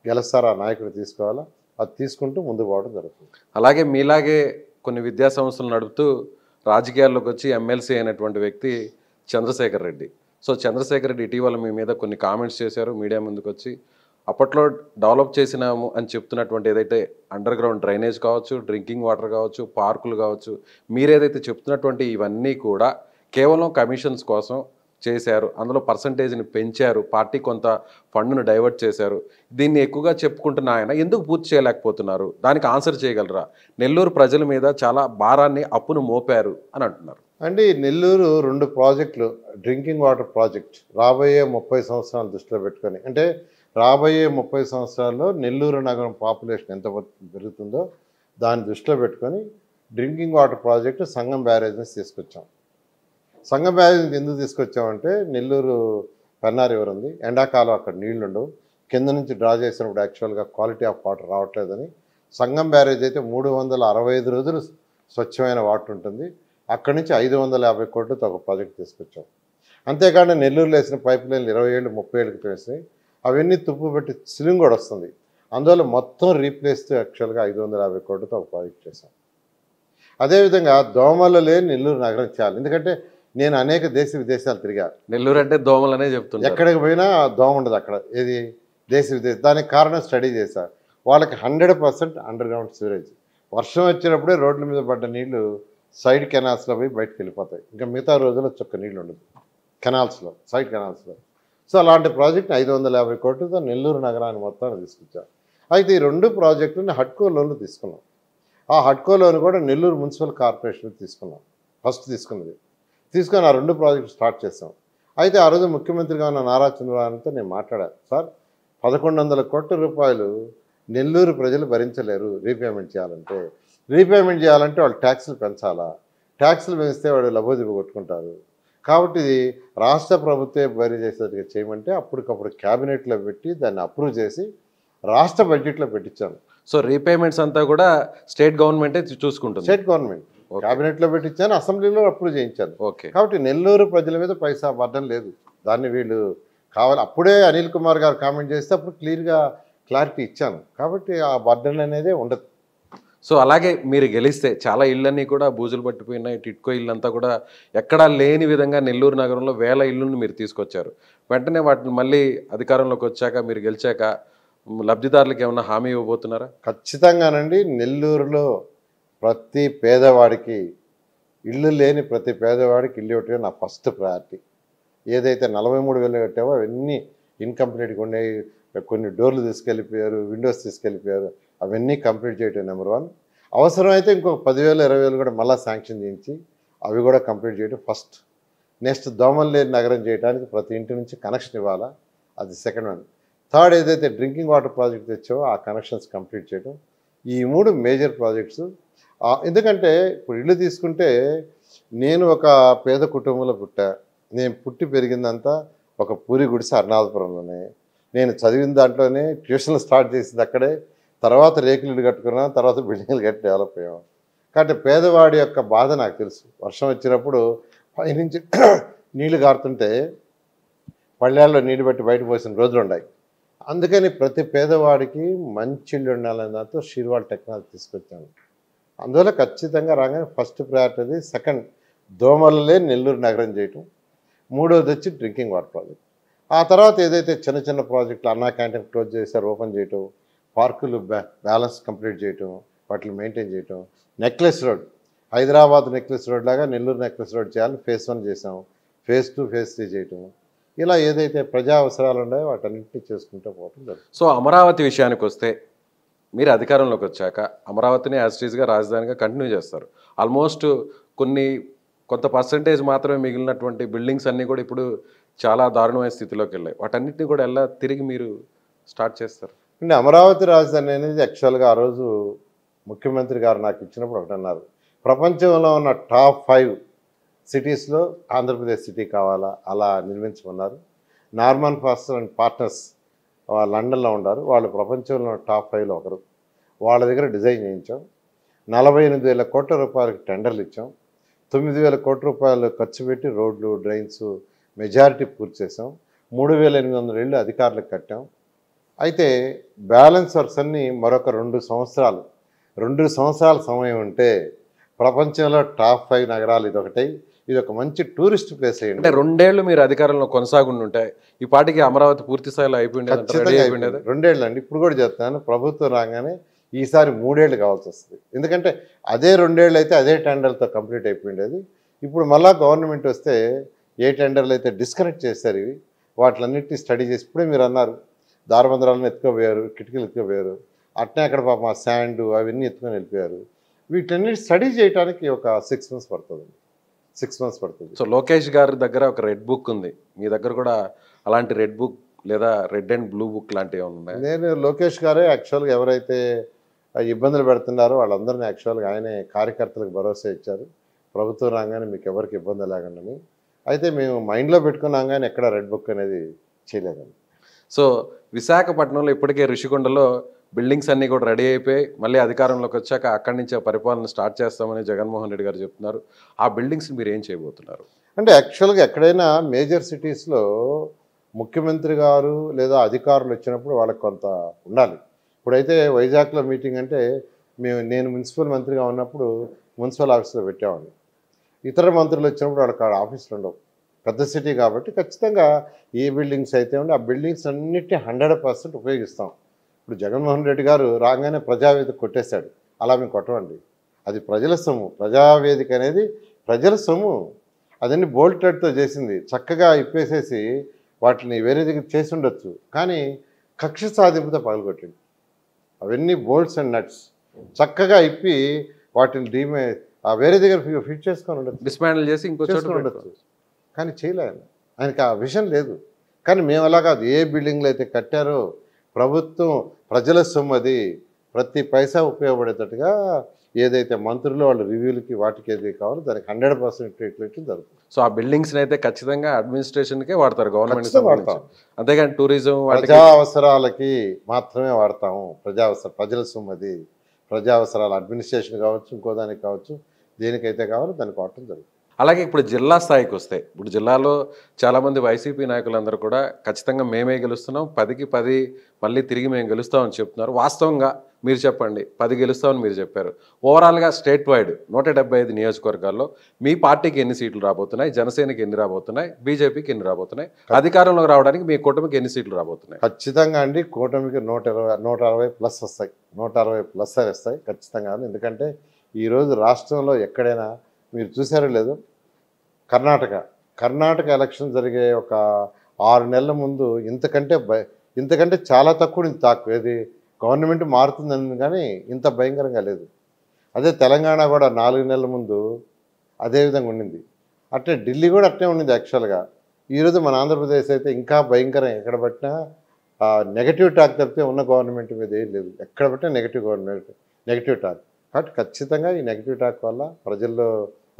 Speaker 2: గెలుస్తారో ఆ నాయకుడు తీసుకోవాలో అది తీసుకుంటూ ముందుకు పోవడం జరుగుతుంది.
Speaker 1: అలాగే మీలాగే కొన్ని విద్యా సంస్థలు నడుపుతూ రాజకీయాల్లోకి వచ్చి ఎమ్మెల్సీ అయినటువంటి వ్యక్తి చంద్రశేఖర్ రెడ్డి. సో చంద్రశేఖర్ రెడ్డి ఇటీవల మీ మీద కొన్ని కామెంట్స్ చేశారు మీడియా ముందుకు వచ్చి. అప్పట్లో డెవలప్ చేసినాము అని చెప్తున్నటువంటి ఏదైతే అండర్ గ్రౌండ్ డ్రైనేజ్ కావచ్చు, డ్రింకింగ్ వాటర్ కావచ్చు, పార్కులు కావచ్చు, మీరేదైతే చెప్తున్నటువంటి ఇవన్నీ కూడా కేవలం కమిషన్స్ కోసం చేశారు, అందులో పర్సంటేజ్ని పెంచారు, పార్టీ కొంత ఫండ్ను డైవర్ట్ చేశారు, దీన్ని ఎక్కువగా చెప్పుకుంటున్న ఆయన ఎందుకు పూర్తి చేయలేకపోతున్నారు? దానికి ఆన్సర్ చేయగలరా? నెల్లూరు ప్రజల మీద చాలా భారాన్ని, అప్పును మోపారు అని అంటున్నారు.
Speaker 2: అంటే నెల్లూరు 2 ప్రాజెక్టులు, డ్రింకింగ్ వాటర్ ప్రాజెక్ట్ రాబోయే 30 సంవత్సరాలు దృష్టిలో పెట్టుకొని, అంటే రాబోయే 30 సంవత్సరాల్లో నెల్లూరు నగరం పాపులేషన్ ఎంత పెరుగుతుందో దాన్ని దృష్టిలో పెట్టుకొని డ్రింకింగ్ వాటర్ ప్రాజెక్టు సంగం బ్యారేజ్ని తీసుకొచ్చాం. సంగం బ్యారేజ్ని ఎందుకు తీసుకొచ్చామంటే నెల్లూరు పెన్నా రివర్ ఉంది, ఎండాకాలం అక్కడ నీళ్లు ఉండవు, కింద నుంచి డ్రా చేసినప్పుడు యాక్చువల్గా క్వాలిటీ ఆఫ్ వాటర్ రావట్లేదని సంగం బ్యారేజ్ అయితే 365 రోజులు స్వచ్ఛమైన వాటర్ ఉంటుంది. అక్కడి నుంచి 550 కోట్లతో ఒక ప్రాజెక్ట్ తీసుకొచ్చాం. అంతేకాకుండా నెల్లూరులో వేసిన పైప్ లైన్లు 20 ఏళ్ళు 30 ఏళ్ళకి వేసినాయి, అవన్నీ తుప్పు పెట్టి సిలింగ్ కూడా వస్తుంది. అందువల్ల మొత్తం రీప్లేస్తో యాక్చువల్గా 550 కోట్లతో ఒక ప్రాజెక్ట్ చేశాం. అదేవిధంగా దోమలు లేని నెల్లూరు నగరం చేయాలి. ఎందుకంటే నేను అనేక దేశ విదేశాలు తిరిగా.
Speaker 1: నెల్లూరు అంటే దోమలనే చెప్తున్నా,
Speaker 2: ఎక్కడికి పోయినా దోమ ఉండదు అక్కడ. ఏది దేశ విదేశం, దానికి కారణం స్టడీ చేశారు. వాళ్ళకి 100% అండర్ గ్రౌండ్ సివరేజ్. వర్షం వచ్చినప్పుడే రోడ్ల మీద పడ్డ నీళ్లు సైడ్ కెనాల్స్లో పోయి బయటకు వెళ్ళిపోతాయి. ఇంకా మిగతా రోజుల్లో చుక్క నీళ్ళు ఉండదు కెనాల్స్లో, సైడ్ కెనాల్స్లో. సో అలాంటి ప్రాజెక్ట్ని 550 కోట్లతో నెల్లూరు నగరాన్ని మొత్తాన్ని తీసుకొచ్చారు. అయితే ఈ 2 ప్రాజెక్టులని హడ్కో లోన్లు తీసుకున్నాం. ఆ హడ్కో లోన్ కూడా నెల్లూరు మున్సిపల్ కార్పొరేషన్ తీసుకున్నాం, ఫస్ట్ తీసుకున్నది. తీసుకొని ఆ 2 ప్రాజెక్టులు స్టార్ట్ చేసాం. అయితే ఆ రోజు ముఖ్యమంత్రిగా ఉన్న నారా చంద్రబాబుతో నేను మాట్లాడాను, సార్ 1100 కోట్ల రూపాయలు నెల్లూరు ప్రజలు భరించలేరు రీపేమెంట్ చేయాలంటే. రీపేమెంట్ చేయాలంటే వాళ్ళు ట్యాక్సులు పెంచాలా, ట్యాక్సులు పెంచితే వాళ్ళు లబోదిబో కొట్టుకుంటారు. కాబట్టి ఇది రాష్ట్ర ప్రభుత్వే బరీ చేసేట్టుగా చేయమంటే అప్పటికప్పుడు క్యాబినెట్లో పెట్టి దాన్ని అప్రూవ్ చేసి రాష్ట్ర బడ్జెట్లో పెట్టించాను.
Speaker 1: సో రీపేమెంట్స్ అంతా కూడా స్టేట్ గవర్నమెంటే చూసుకుంటుంది.
Speaker 2: స్టేట్ గవర్నమెంట్ క్యాబినెట్లో పెట్టించాను, అసెంబ్లీలో అప్రూవ్ చేయించాను.
Speaker 1: ఓకే.
Speaker 2: కాబట్టి నెల్లూరు ప్రజల మీద పైసా బర్డన్ లేదు. దాన్ని వీళ్ళు కావాలి, అప్పుడే అనిల్ కుమార్ గారు కామెంట్ చేస్తే అప్పుడు క్లియర్గా క్లారిటీ ఇచ్చాను. కాబట్టి ఆ బర్డన్ అనేది ఉండదు.
Speaker 1: సో అలాగే మీరు గెలిస్తే చాలా ఇళ్ళన్నీ కూడా బూజులు పట్టిపోయినాయి. టిట్కో ఇల్లంతా కూడా ఎక్కడా లేని విధంగా నెల్లూరు నగరంలో వేల ఇళ్ళను మీరు తీసుకొచ్చారు. వెంటనే వాటిని మళ్ళీ అధికారంలోకి వచ్చాక మీరు గెలిచాక లబ్ధిదారులకు ఏమన్నా హామీ ఇవ్వబోతున్నారా?
Speaker 2: ఖచ్చితంగానండి. నెల్లూరులో ప్రతి పేదవాడికి, ఇల్లు లేని ప్రతి పేదవాడికి ఇల్లు ఇవ్వటమే నా ఫస్ట్ ప్రయారిటీ. ఏదైతే 43,000 కట్టావో అవన్నీ ఇన్కంప్లీట్గా ఉన్నాయి. కొన్ని డోర్లు తీసుకెళ్ళిపోయారు, విండోస్ తీసుకెళ్ళిపోయారు. అవన్నీ కంప్లీట్ చేయటం నెంబర్ 1. అవసరమైతే ఇంకొక 10,000, 20,000 కూడా మళ్ళీ శాంక్షన్ చేయించి అవి కూడా కంప్లీట్ చేయడం ఫస్ట్. నెక్స్ట్ దోమలు లేని నగరం చేయడానికి ప్రతి ఇంటి నుంచి కనెక్షన్ ఇవ్వాలా, అది సెకండ్ 1. థర్డ్ ఏదైతే డ్రింకింగ్ వాటర్ ప్రాజెక్ట్ తెచ్చావో ఆ కనెక్షన్స్ కంప్లీట్ చేయడం. ఈ 3 మేజర్ ప్రాజెక్ట్స్. ఎందుకంటే ఇప్పుడు ఇల్లు తీసుకుంటే నేను ఒక పేద కుటుంబంలో పుట్టా. నేను పుట్టి పెరిగిందంతా ఒక పూరి గుడిసె అరుణాచపురంలోనే. నేను చదివిన దాంట్లోనే ట్యూషన్లు స్టార్ట్ చేసింది అక్కడే. తర్వాత రేకులు ఇల్లు కట్టుకున్నాం, తర్వాత బిల్డింగ్లు కట్టి డెవలప్ అయ్యాం. కాబట్టి పేదవాడి యొక్క బాధ నాకు తెలుసు. వర్షం వచ్చినప్పుడు పైనుంచి నీళ్లు కారుతుంటే పళ్ళాల్లో నీళ్ళు పెట్టి బయట పోసిన రోజులు ఉన్నాయి. అందుకని ప్రతి పేదవాడికి మంచి ఇల్లు ఉండాలనే దాంతో షీర్వాల్ టెక్నాలజీ తీసుకొచ్చాను. అందువల్ల ఖచ్చితంగా రాగానే ఫస్ట్ ప్రయారిటీ. సెకండ్ దోమలలే నెల్లూరు నగరం చేయటం. మూడోది వచ్చి డ్రింకింగ్ వాటర్ ప్రాజెక్ట్. ఆ తర్వాత ఏదైతే చిన్న చిన్న ప్రాజెక్టులు అన్నా క్యాంటీన్ క్లోజ్ చేశారు, ఓపెన్ చేయటం, పార్కులు బ్యాలెన్స్ కంప్లీట్ చేయటం, వాటిని మెయింటైన్ చేయటం. Necklace road, Hyderabad necklace road లాగా నెల్లూరు నెక్లెస్ రోడ్ చేయాలని ఫేజ్ 1 చేసాం. ఫేజ్ 2, ఫేజ్ 3 చేయటం. ఇలా ఏదైతే ప్రజా అవసరాలు ఉన్నాయో వాటన్నింటినీ చేసుకుంటూ పోవటం జరుగుతుంది.
Speaker 1: సో అమరావతి విషయానికి వస్తే మీరు అధికారంలోకి వచ్చాక అమరావతిని యాజ్ ఇట్ ఈస్గా రాజధానిగా కంటిన్యూ చేస్తారు. ఆల్మోస్ట్ కొంత పర్సంటేజ్ మాత్రమే మిగిలినటువంటి బిల్డింగ్స్ అన్నీ కూడా ఇప్పుడు చాలా దారుణమైన స్థితిలోకి వెళ్ళాయి. వాటన్నిటిని కూడా ఎలా తిరిగి మీరు స్టార్ట్ చేస్తారు?
Speaker 2: అంటే అమరావతి రాజధాని అనేది యాక్చువల్గా ఆ రోజు ముఖ్యమంత్రి గారు నాకు ఇచ్చినప్పుడు ఒకటి అన్నారు, ప్రపంచంలో ఉన్న టాప్ 5 సిటీస్లో ఆంధ్రప్రదేశ్ సిటీ కావాలా, అలా నిర్మించమన్నారు. నార్మన్ ఫాస్టర్ అండ్ పార్ట్నర్స్ లండన్లో ఉన్నారు. వాళ్ళు ప్రపంచంలో టాప్ 5లో ఒకరు. వాళ్ళ దగ్గర డిజైన్ చేయించాం. 48,000 కోట్ల రూపాయలకి టెండర్లు ఇచ్చాం. 9,000 కోట్ల రూపాయలు ఖర్చు పెట్టి రోడ్లు, డ్రైన్స్ మెజారిటీ పూర్తి చేసాం. 3,800 ఇళ్ళు అధికారులకు కట్టాం. అయితే బ్యాలెన్స్ వర్క్స్ అన్నీ మరొక 2 సంవత్సరాల సమయం ఉంటే ప్రపంచంలో టాప్ 5 నగరాలు ఇది ఒక మంచి టూరిస్ట్ ప్లేస్ అయ్యింది.
Speaker 1: అంటే 2 ఏళ్ళు మీరు అధికారంలో కొనసాగుండి ఉంటాయి, ఈ పాటికి అమరావతి పూర్తి స్థాయిలో అయిపోయింది.
Speaker 2: 2 ఏళ్ళు అండి. ఇప్పుడు కూడా చెప్తాను, ప్రభుత్వం రాగానే ఈసారి 3 ఏళ్ళు కావాల్సి వస్తుంది. ఎందుకంటే అదే 2 ఏళ్ళు అయితే అదే టెండర్లతో కంప్లీట్ అయిపోయిండేది. ఇప్పుడు మళ్ళీ గవర్నమెంట్ వస్తే ఏ టెండర్లు అయితే డిస్కనెక్ట్ చేస్తారు ఇవి వాటిలన్నింటినీ స్టడీ చేసి, ఇప్పుడే మీరు అన్నారు దారబంధరాలను ఎత్తుకోపోయారు, కిటికీలు ఎత్తుకోపోయారు, అట్నే అక్కడ పాపం ఆ శాండ్ అవన్నీ ఎత్తుకొని వెళ్ళిపోయారు. వీటన్నిటి స్టడీ చేయడానికి ఒక 6 months పడుతుంది. 6 months పడుతుంది.
Speaker 1: సో లోకేష్ గారి దగ్గర ఒక రెడ్ బుక్ ఉంది, మీ దగ్గర కూడా అలాంటి రెడ్ బుక్ లేదా రెడ్ అండ్ బ్లూ బుక్ లాంటివి ఉన్నాయి?
Speaker 2: నేను లోకేష్ గారే యాక్చువల్గా ఎవరైతే ఇబ్బందులు పెడుతున్నారో వాళ్ళందరినీ యాక్చువల్గా ఆయనే కార్యకర్తలకు భరోసా ఇచ్చారు, ప్రభుత్వం రాగానే మీకు ఎవరికి ఇబ్బంది లేకుండా. అయితే మేము మైండ్లో పెట్టుకున్నాం కానీ ఎక్కడ రెడ్ బుక్ అనేది చేయలేదండి.
Speaker 1: సో విశాఖపట్నంలో ఇప్పటికే ఋషికొండలో బిల్డింగ్స్ అన్నీ కూడా రెడీ అయిపోయి మళ్ళీ అధికారంలోకి వచ్చాక అక్కడి నుంచే పరిపాలన స్టార్ట్ చేస్తామని జగన్మోహన్ రెడ్డి గారు చెప్తున్నారు. ఆ బిల్డింగ్స్ మీరు ఏం చేయబోతున్నారు?
Speaker 2: అంటే యాక్చువల్గా ఎక్కడైనా మేజర్ సిటీస్లో ముఖ్యమంత్రి గారు లేదా అధికారులు వచ్చినప్పుడు వాళ్ళకి కొంత ఉండాలి. ఇప్పుడైతే వైజాగ్లో మీటింగ్ అంటే నేను మున్సిపల్ మంత్రిగా ఉన్నప్పుడు మున్సిపల్ ఆఫీస్లో పెట్టేవాడిని. ఇతర మంత్రులు వచ్చినప్పుడు వాళ్ళకి ఆఫీసులు ఉండవు, పెద్ద సిటీ కాబట్టి ఖచ్చితంగా ఏ బిల్డింగ్స్ అయితే ఉంటే ఆ బిల్డింగ్స్ అన్నిటినీ 100% ఉపయోగిస్తాం. ఇప్పుడు జగన్మోహన్ రెడ్డి గారు రాగానే ప్రజావేదిక కొట్టేశాడు, అలా మేము కొట్టమండి. అది ప్రజల సొమ్ము. ప్రజావేదిక అనేది ప్రజల సొమ్ము. అదన్నీ బోల్టెడ్తో చేసింది, చక్కగా ఇప్పేసేసి వాటిని వేరే దగ్గర చేసి ఉండొచ్చు, కానీ కక్ష సాధింపుతో పగలగొట్టింది. అవన్నీ బోల్ట్స్ అండ్ నట్స్ చక్కగా ఇప్పి వాటిని వేరే దగ్గర ఫిట్ చేసుకొని ఉండొచ్చు,
Speaker 1: డిస్మాండిల్ చేసి ఇంకో చోట
Speaker 2: ఉండొచ్చు, కానీ చేయలేదు. ఆయనకి ఆ విషయం లేదు. కానీ మేము అలా కాదు, ఏ బిల్డింగ్లు అయితే కట్టారో ప్రభుత్వం ప్రజల సొమ్ము, అది ప్రతి పైసా ఉపయోగపడేటట్టుగా ఏదైతే మంత్రులు వాళ్ళ రివ్యూలకి వాటికి ఏది కావాలో దానికి 100% ట్రీట్మెంట్ జరుగుతుంది.
Speaker 1: సో ఆ బిల్డింగ్స్ అయితే ఖచ్చితంగా అడ్మినిస్ట్రేషన్కే వాడతారు, గవర్నమెంట్ వాడతాం, అంతేగాని టూరిజం
Speaker 2: ప్రజా అవసరాలకి మాత్రమే వాడతాము. ప్రజల సొమ్ము, అది ప్రజా అవసరాలు, అడ్మినిస్ట్రేషన్ కావచ్చు, ఇంకో దానికి కావచ్చు, దేనికైతే కావాలో దానికి వాడటం జరుగుతుంది.
Speaker 1: అలాగే ఇప్పుడు జిల్లా స్థాయికి వస్తే ఇప్పుడు జిల్లాలో చాలామంది వైసీపీ నాయకులందరూ కూడా ఖచ్చితంగా మేమే గెలుస్తున్నాం 10కి 10 మళ్ళీ తిరిగి మేము గెలుస్తామని చెప్తున్నారు. వాస్తవంగా మీరు చెప్పండి 10 గెలుస్తామని మీరు చెప్పారు. ఓవరాల్గా స్టేట్ వైడ్ 175 నియోజకవర్గాల్లో మీ పార్టీకి ఎన్ని సీట్లు రాబోతున్నాయి, జనసేనకి ఎన్ని రాబోతున్నాయి, బీజేపీకి ఎన్ని రాబోతున్నాయి, అధికారంలోకి రావడానికి మీ కూటమికి ఎన్ని సీట్లు రాబోతున్నాయి?
Speaker 2: ఖచ్చితంగా అండి కూటమికి 160 ప్లస్ వస్తాయి, 160 ప్లస్ వస్తాయి ఖచ్చితంగా. ఎందుకంటే ఈరోజు రాష్ట్రంలో ఎక్కడైనా మీరు చూసారో లేదో కర్ణాటక ఎలక్షన్ జరిగే ఒక 6 నెలల ముందు ఇంతకంటే చాలా తక్కువ ఏది గవర్నమెంట్ మారుతుందని కానీ ఇంత భయంకరంగా లేదు. అదే తెలంగాణ కూడా 4 నెలల ముందు అదే విధంగా ఉండింది. అట్లే ఢిల్లీ కూడా అట్లే ఉండింది యాక్చువల్గా. ఈరోజు మన ఆంధ్రప్రదేశ్ అయితే ఇంకా భయంకరం. ఎక్కడ పట్టినా నెగటివ్ టాక్ తప్పితే ఉన్న గవర్నమెంట్ మీద ఏం లేదు. ఎక్కడ పట్టినా నెగటివ్ టాక్. కాబట్టి ఖచ్చితంగా ఈ నెగటివ్ టాక్ వల్ల ప్రజల్లో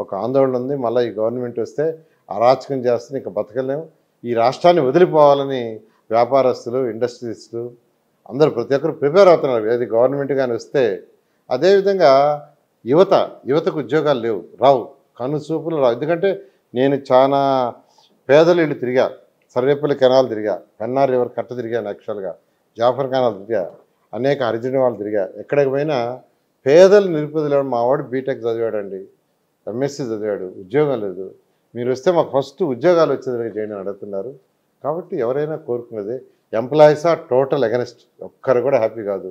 Speaker 2: ఒక ఆందోళన ఉంది. మళ్ళీ ఈ గవర్నమెంట్ వస్తే అరాచకం చేస్తుంది, ఇంకా బతకలేము, ఈ రాష్ట్రాన్ని వదిలిపోవాలని వ్యాపారస్తులు, ఇండస్ట్రీస్లు అందరూ ప్రతి ఒక్కరు ప్రిపేర్ అవుతున్నారు. ఏది గవర్నమెంట్ కానీ వస్తే. అదేవిధంగా యువతకు ఉద్యోగాలు రావు, కనుచూపులు రావు. ఎందుకంటే నేను చాలా పేదల ఇళ్ళు తిరిగా, సర్వేపల్లి కెనాల్ తిరిగా, పెన్నార్ రివర్ కట్ట తిరిగాను, యాక్చువల్గా జాఫర్ కెనాల్ తిరిగా, అనేక హరిజన వాళ్ళు తిరిగా. ఎక్కడికి పోయినా పేదలు నిరుపేదలు. మా వాడు బీటెక్ చదివాడండి, ఎంఎస్సీ చదివాడు, ఉద్యోగం లేదు, మీరు వస్తే మాకు ఫస్ట్ ఉద్యోగాలు వచ్చేది చేయండి అని అడుగుతున్నారు. కాబట్టి ఎవరైనా కోరుకున్నదే ఎంప్లాయీసా టోటల్ ఎగనెస్ట్, ఒక్కరు కూడా హ్యాపీ కాదు.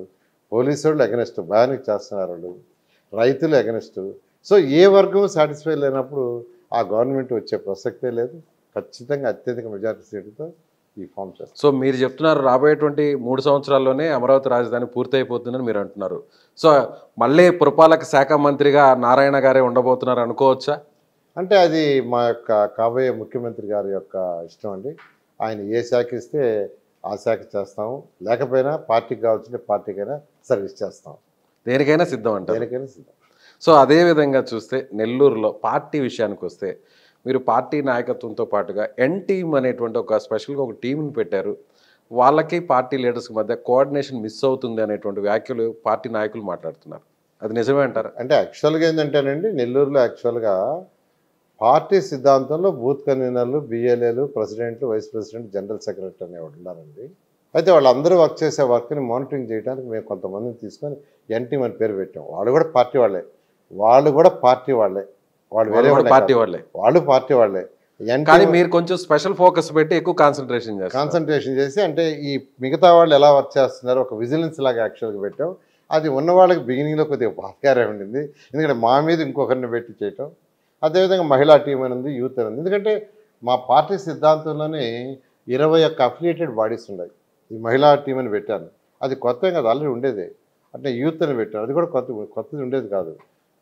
Speaker 2: పోలీసు వాళ్ళు ఎగనెస్ట్, భయానికి చేస్తున్నారు వాళ్ళు, రైతులు ఎగనెస్ట్. సో ఏ వర్గం సాటిస్ఫై లేనప్పుడు ఆ గవర్నమెంట్ వచ్చే ప్రసక్తే లేదు. ఖచ్చితంగా అత్యధిక మెజారిటీ సీట్లతో ఈ ఫామ్ చేస్తారు.
Speaker 1: సో మీరు చెప్తున్నారు రాబోయేటువంటి 3 సంవత్సరాల్లోనే అమరావతి రాజధాని పూర్తయిపోతుందని మీరు అంటున్నారు. సో మళ్ళీ పురపాలక శాఖ మంత్రిగా నారాయణ గారే ఉండబోతున్నారు అనుకోవచ్చా?
Speaker 2: అంటే అది మా యొక్క కాబోయే ముఖ్యమంత్రి గారి యొక్క ఇష్టం అండి. ఆయన ఏ శాఖ ఇస్తే ఆ శాఖ చేస్తాము, లేకపోయినా పార్టీకి కావాల్సిన పార్టీకైనా సర్వీస్ చేస్తాం,
Speaker 1: దేనికైనా సిద్ధం అంటారు.
Speaker 2: దేనికైనా సిద్ధం.
Speaker 1: సో అదే విధంగా చూస్తే నెల్లూరులో పార్టీ విషయానికి వస్తే మీరు పార్టీ నాయకత్వంతో పాటుగా ఎన్ టీమ్ అనేటువంటి ఒక స్పెషల్గా ఒక టీంని పెట్టారు. వాళ్ళకి పార్టీ లీడర్స్కి మధ్య కోఆర్డినేషన్ మిస్ అవుతుంది అనేటువంటి వ్యాఖ్యలు పార్టీ నాయకులు మాట్లాడుతున్నారు. అది నిజమే అంటారా?
Speaker 2: అంటే యాక్చువల్గా ఏంటంటేనండి, నెల్లూరులో యాక్చువల్గా పార్టీ సిద్ధాంతంలో బూత్ కన్వీనర్లు, బిఎల్ఏలు, ప్రెసిడెంట్లు, వైస్ ప్రెసిడెంట్, జనరల్ సెక్రటరీ అనేవాడు ఉన్నారండి. అయితే వాళ్ళందరూ వర్క్ చేసే వర్క్ని మానిటరింగ్ చేయడానికి మేము కొంతమందిని తీసుకొని ఎన్ టీమ్ అని పేరు పెట్టాం. వాళ్ళు కూడా పార్టీ వాళ్ళే, వాళ్ళు వేరే
Speaker 1: పార్టీ వాళ్ళే,
Speaker 2: వాళ్ళు పార్టీ వాళ్ళే.
Speaker 1: కానీ మీరు కొంచెం స్పెషల్ ఫోకస్ పెట్టి ఎక్కువ కాన్సన్ట్రేషన్
Speaker 2: చేసి అంటే ఈ మిగతా వాళ్ళు ఎలా వర్క్ చేస్తున్నారు ఒక విజిలెన్స్ లాగా యాక్చువల్గా పెట్టాం. అది ఉన్న వాళ్ళకి బిగినింగ్లో కొద్దిగా బాధకారే ఉండింది, ఎందుకంటే మా మీద ఇంకొకరిని పెట్టి చేయటం. అదేవిధంగా మహిళా టీం అనేది, యూత్ అనేది. ఎందుకంటే మా పార్టీ సిద్ధాంతంలోనే 21 అఫిలియేటెడ్ బాడీస్ ఉన్నాయి. ఈ మహిళా టీం అని పెట్టాను, అది కొత్త కదా, ఆల్రెడీ ఉండేదే. అంటే యూత్ అని పెట్టాను, అది కూడా కొత్తది ఉండేది కాదు.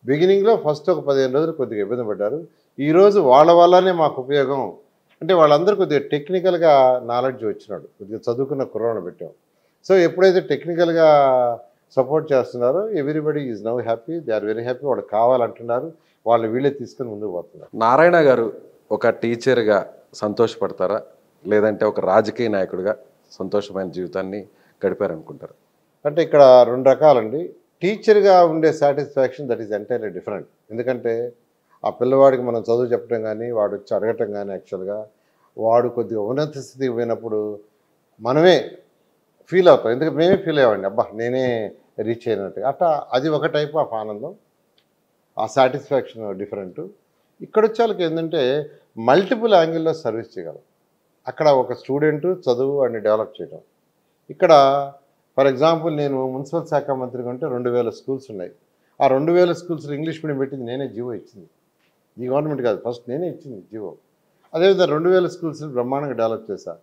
Speaker 2: బిగినింగ్లో ఫస్ట్ ఒక 15 రోజులు కొద్దిగా ఇబ్బంది పడ్డారు. ఈరోజు వాళ్ళ వల్లనే మాకు ఉపయోగం. అంటే వాళ్ళందరూ కొద్దిగా టెక్నికల్గా నాలెడ్జ్ వచ్చినాడు, కొద్దిగా చదువుకున్న కుర్రాళ్ళు పెట్టాం. సో ఎప్పుడైతే టెక్నికల్గా సపోర్ట్ చేస్తున్నారో everybody is now happy, they are very happy. వాళ్ళు కావాలంటున్నారు, వాళ్ళు వీళ్ళే తీసుకొని ముందుకు పోతున్నారు.
Speaker 1: నారాయణ గారు ఒక టీచర్గా సంతోషపడతారా, లేదంటే ఒక రాజకీయ నాయకుడిగా సంతోషమైన జీవితాన్ని గడిపారనుకుంటారు?
Speaker 2: అంటే ఇక్కడ 2 రకాలండి. టీచర్గా ఉండే satisfaction that is entirely different. ఎందుకంటే ఆ పిల్లవాడికి మనం చదువు చెప్పడం కానీ, వాడు వచ్చి అడగటం కానీ, యాక్చువల్గా వాడు కొద్దిగా ఉన్నత స్థితికి పోయినప్పుడు మనమే ఫీల్ అవుతాం. ఎందుకంటే మేమే ఫీల్ అయ్యామండి, అబ్బా నేనే రీచ్ అయినట్టు. అట్లా అది ఒక టైప్ ఆఫ్ ఆనందం, ఆ సాటిస్ఫాక్షన్ డిఫరెంట్. ఇక్కడ వచ్చే వాళ్ళకి ఏంటంటే మల్టిపుల్ యాంగిల్లో సర్వీస్ చేయగలం. అక్కడ ఒక స్టూడెంట్ చదువు అని డెవలప్ చేయడం. ఇక్కడ ఫర్ ఎగ్జాంపుల్ నేను మున్సిపల్ శాఖ మంత్రిగా ఉంటే 2000 స్కూల్స్ ఉన్నాయి. ఆ 2000 స్కూల్స్లో ఇంగ్లీష్ మీడియం పెట్టింది నేనే, జీవో ఇచ్చింది. ఈ గవర్నమెంట్ కాదు, ఫస్ట్ నేనే ఇచ్చింది జీవో. అదేవిధంగా 2000 స్కూల్స్ని బ్రహ్మాండంగా డెవలప్ చేశాను.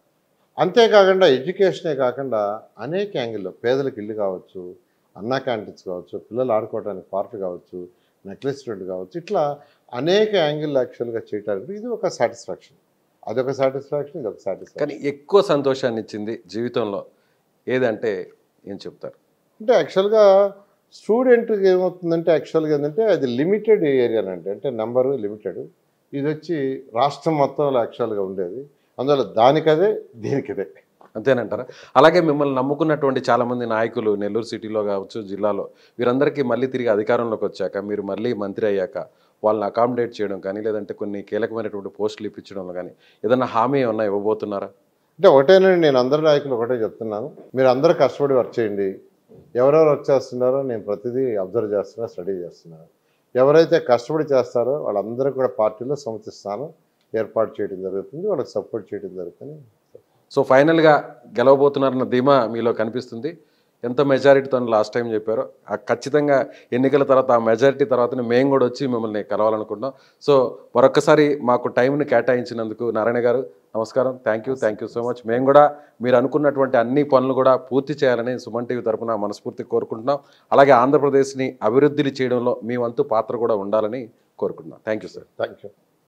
Speaker 2: అంతేకాకుండా ఎడ్యుకేషనే కాకుండా అనేక యాంగిల్లో పేదలకు ఇల్లు కావచ్చు, అన్నా క్యాంటీన్స్ కావచ్చు, పిల్లలు ఆడుకోవడానికి పార్కులు కావచ్చు, నెక్లెస్ రోడ్డు కావచ్చు, ఇట్లా అనేక యాంగిల్ యాక్చువల్గా చేయడానికి ఇది ఒక సాటిస్ఫాక్షన్. అదొక సాటిస్ఫాక్షన్, ఇదొక సాటిస్ఫాక్షన్.
Speaker 1: కానీ ఎక్కువ సంతోషాన్ని ఇచ్చింది జీవితంలో ఏదంటే ఏం చెప్తారు?
Speaker 2: అంటే యాక్చువల్గా స్టూడెంట్కి ఏమవుతుందంటే యాక్చువల్గా ఏంటంటే అది లిమిటెడ్ ఏరియానండి, అంటే నెంబరు లిమిటెడ్. ఇది వచ్చి రాష్ట్రం మొత్తంలో యాక్చువల్గా ఉండేది, అందువల్ల దానికదే దీనికిదే,
Speaker 1: అంతేనంటారా? అలాగే మిమ్మల్ని నమ్ముకున్నటువంటి చాలామంది నాయకులు నెల్లూరు సిటీలో కావచ్చు, జిల్లాలో, వీరందరికీ మళ్ళీ తిరిగి అధికారంలోకి వచ్చాక, మీరు మళ్ళీ మంత్రి అయ్యాక వాళ్ళని అకామిడేట్ చేయడం కానీ లేదంటే కొన్ని కీలకమైనటువంటి పోస్టులు ఇప్పించడంలో కానీ ఏదన్నా హామీ ఏమన్నా ఇవ్వబోతున్నారా?
Speaker 2: అంటే ఒకటేనండి, నేను అందరి నాయకులు ఒకటే చెప్తున్నాను, మీరు అందరూ కష్టపడి వర్క్ చేయండి. ఎవరెవరు వర్క్ చేస్తున్నారో నేను ప్రతిదీ అబ్జర్వ్ చేస్తున్నా, స్టడీ చేస్తున్నాను. ఎవరైతే కష్టపడి చేస్తారో వాళ్ళందరూ కూడా పార్టీలో సమితి స్థానం ఏర్పాటు చేయడం జరుగుతుంది, వాళ్ళకి సపోర్ట్ చేయడం జరుగుతుంది.
Speaker 1: సో ఫైనల్గా గెలవబోతున్నారన్న ధీమా మీలో కనిపిస్తుంది. ఎంత మెజారిటీతో లాస్ట్ టైం చెప్పారో ఖచ్చితంగా ఎన్నికల తర్వాత ఆ మెజారిటీ తర్వాతనే మేము కూడా వచ్చి మిమ్మల్ని కలవాలనుకుంటున్నాం. సో మరొకసారి మాకు టైంని కేటాయించినందుకు నారాయణ గారు నమస్కారం. Thank you so much. మేము కూడా మీరు అనుకున్నటువంటి అన్ని పనులు కూడా పూర్తి చేయాలని సుమన్ టీవీ తరఫున మనస్ఫూర్తి కోరుకుంటున్నాం. అలాగే ఆంధ్రప్రదేశ్ని అభివృద్ధిని చేయడంలో మీ వంతు పాత్ర కూడా ఉండాలని కోరుకుంటున్నాం. Thank you sir.
Speaker 2: Thank you.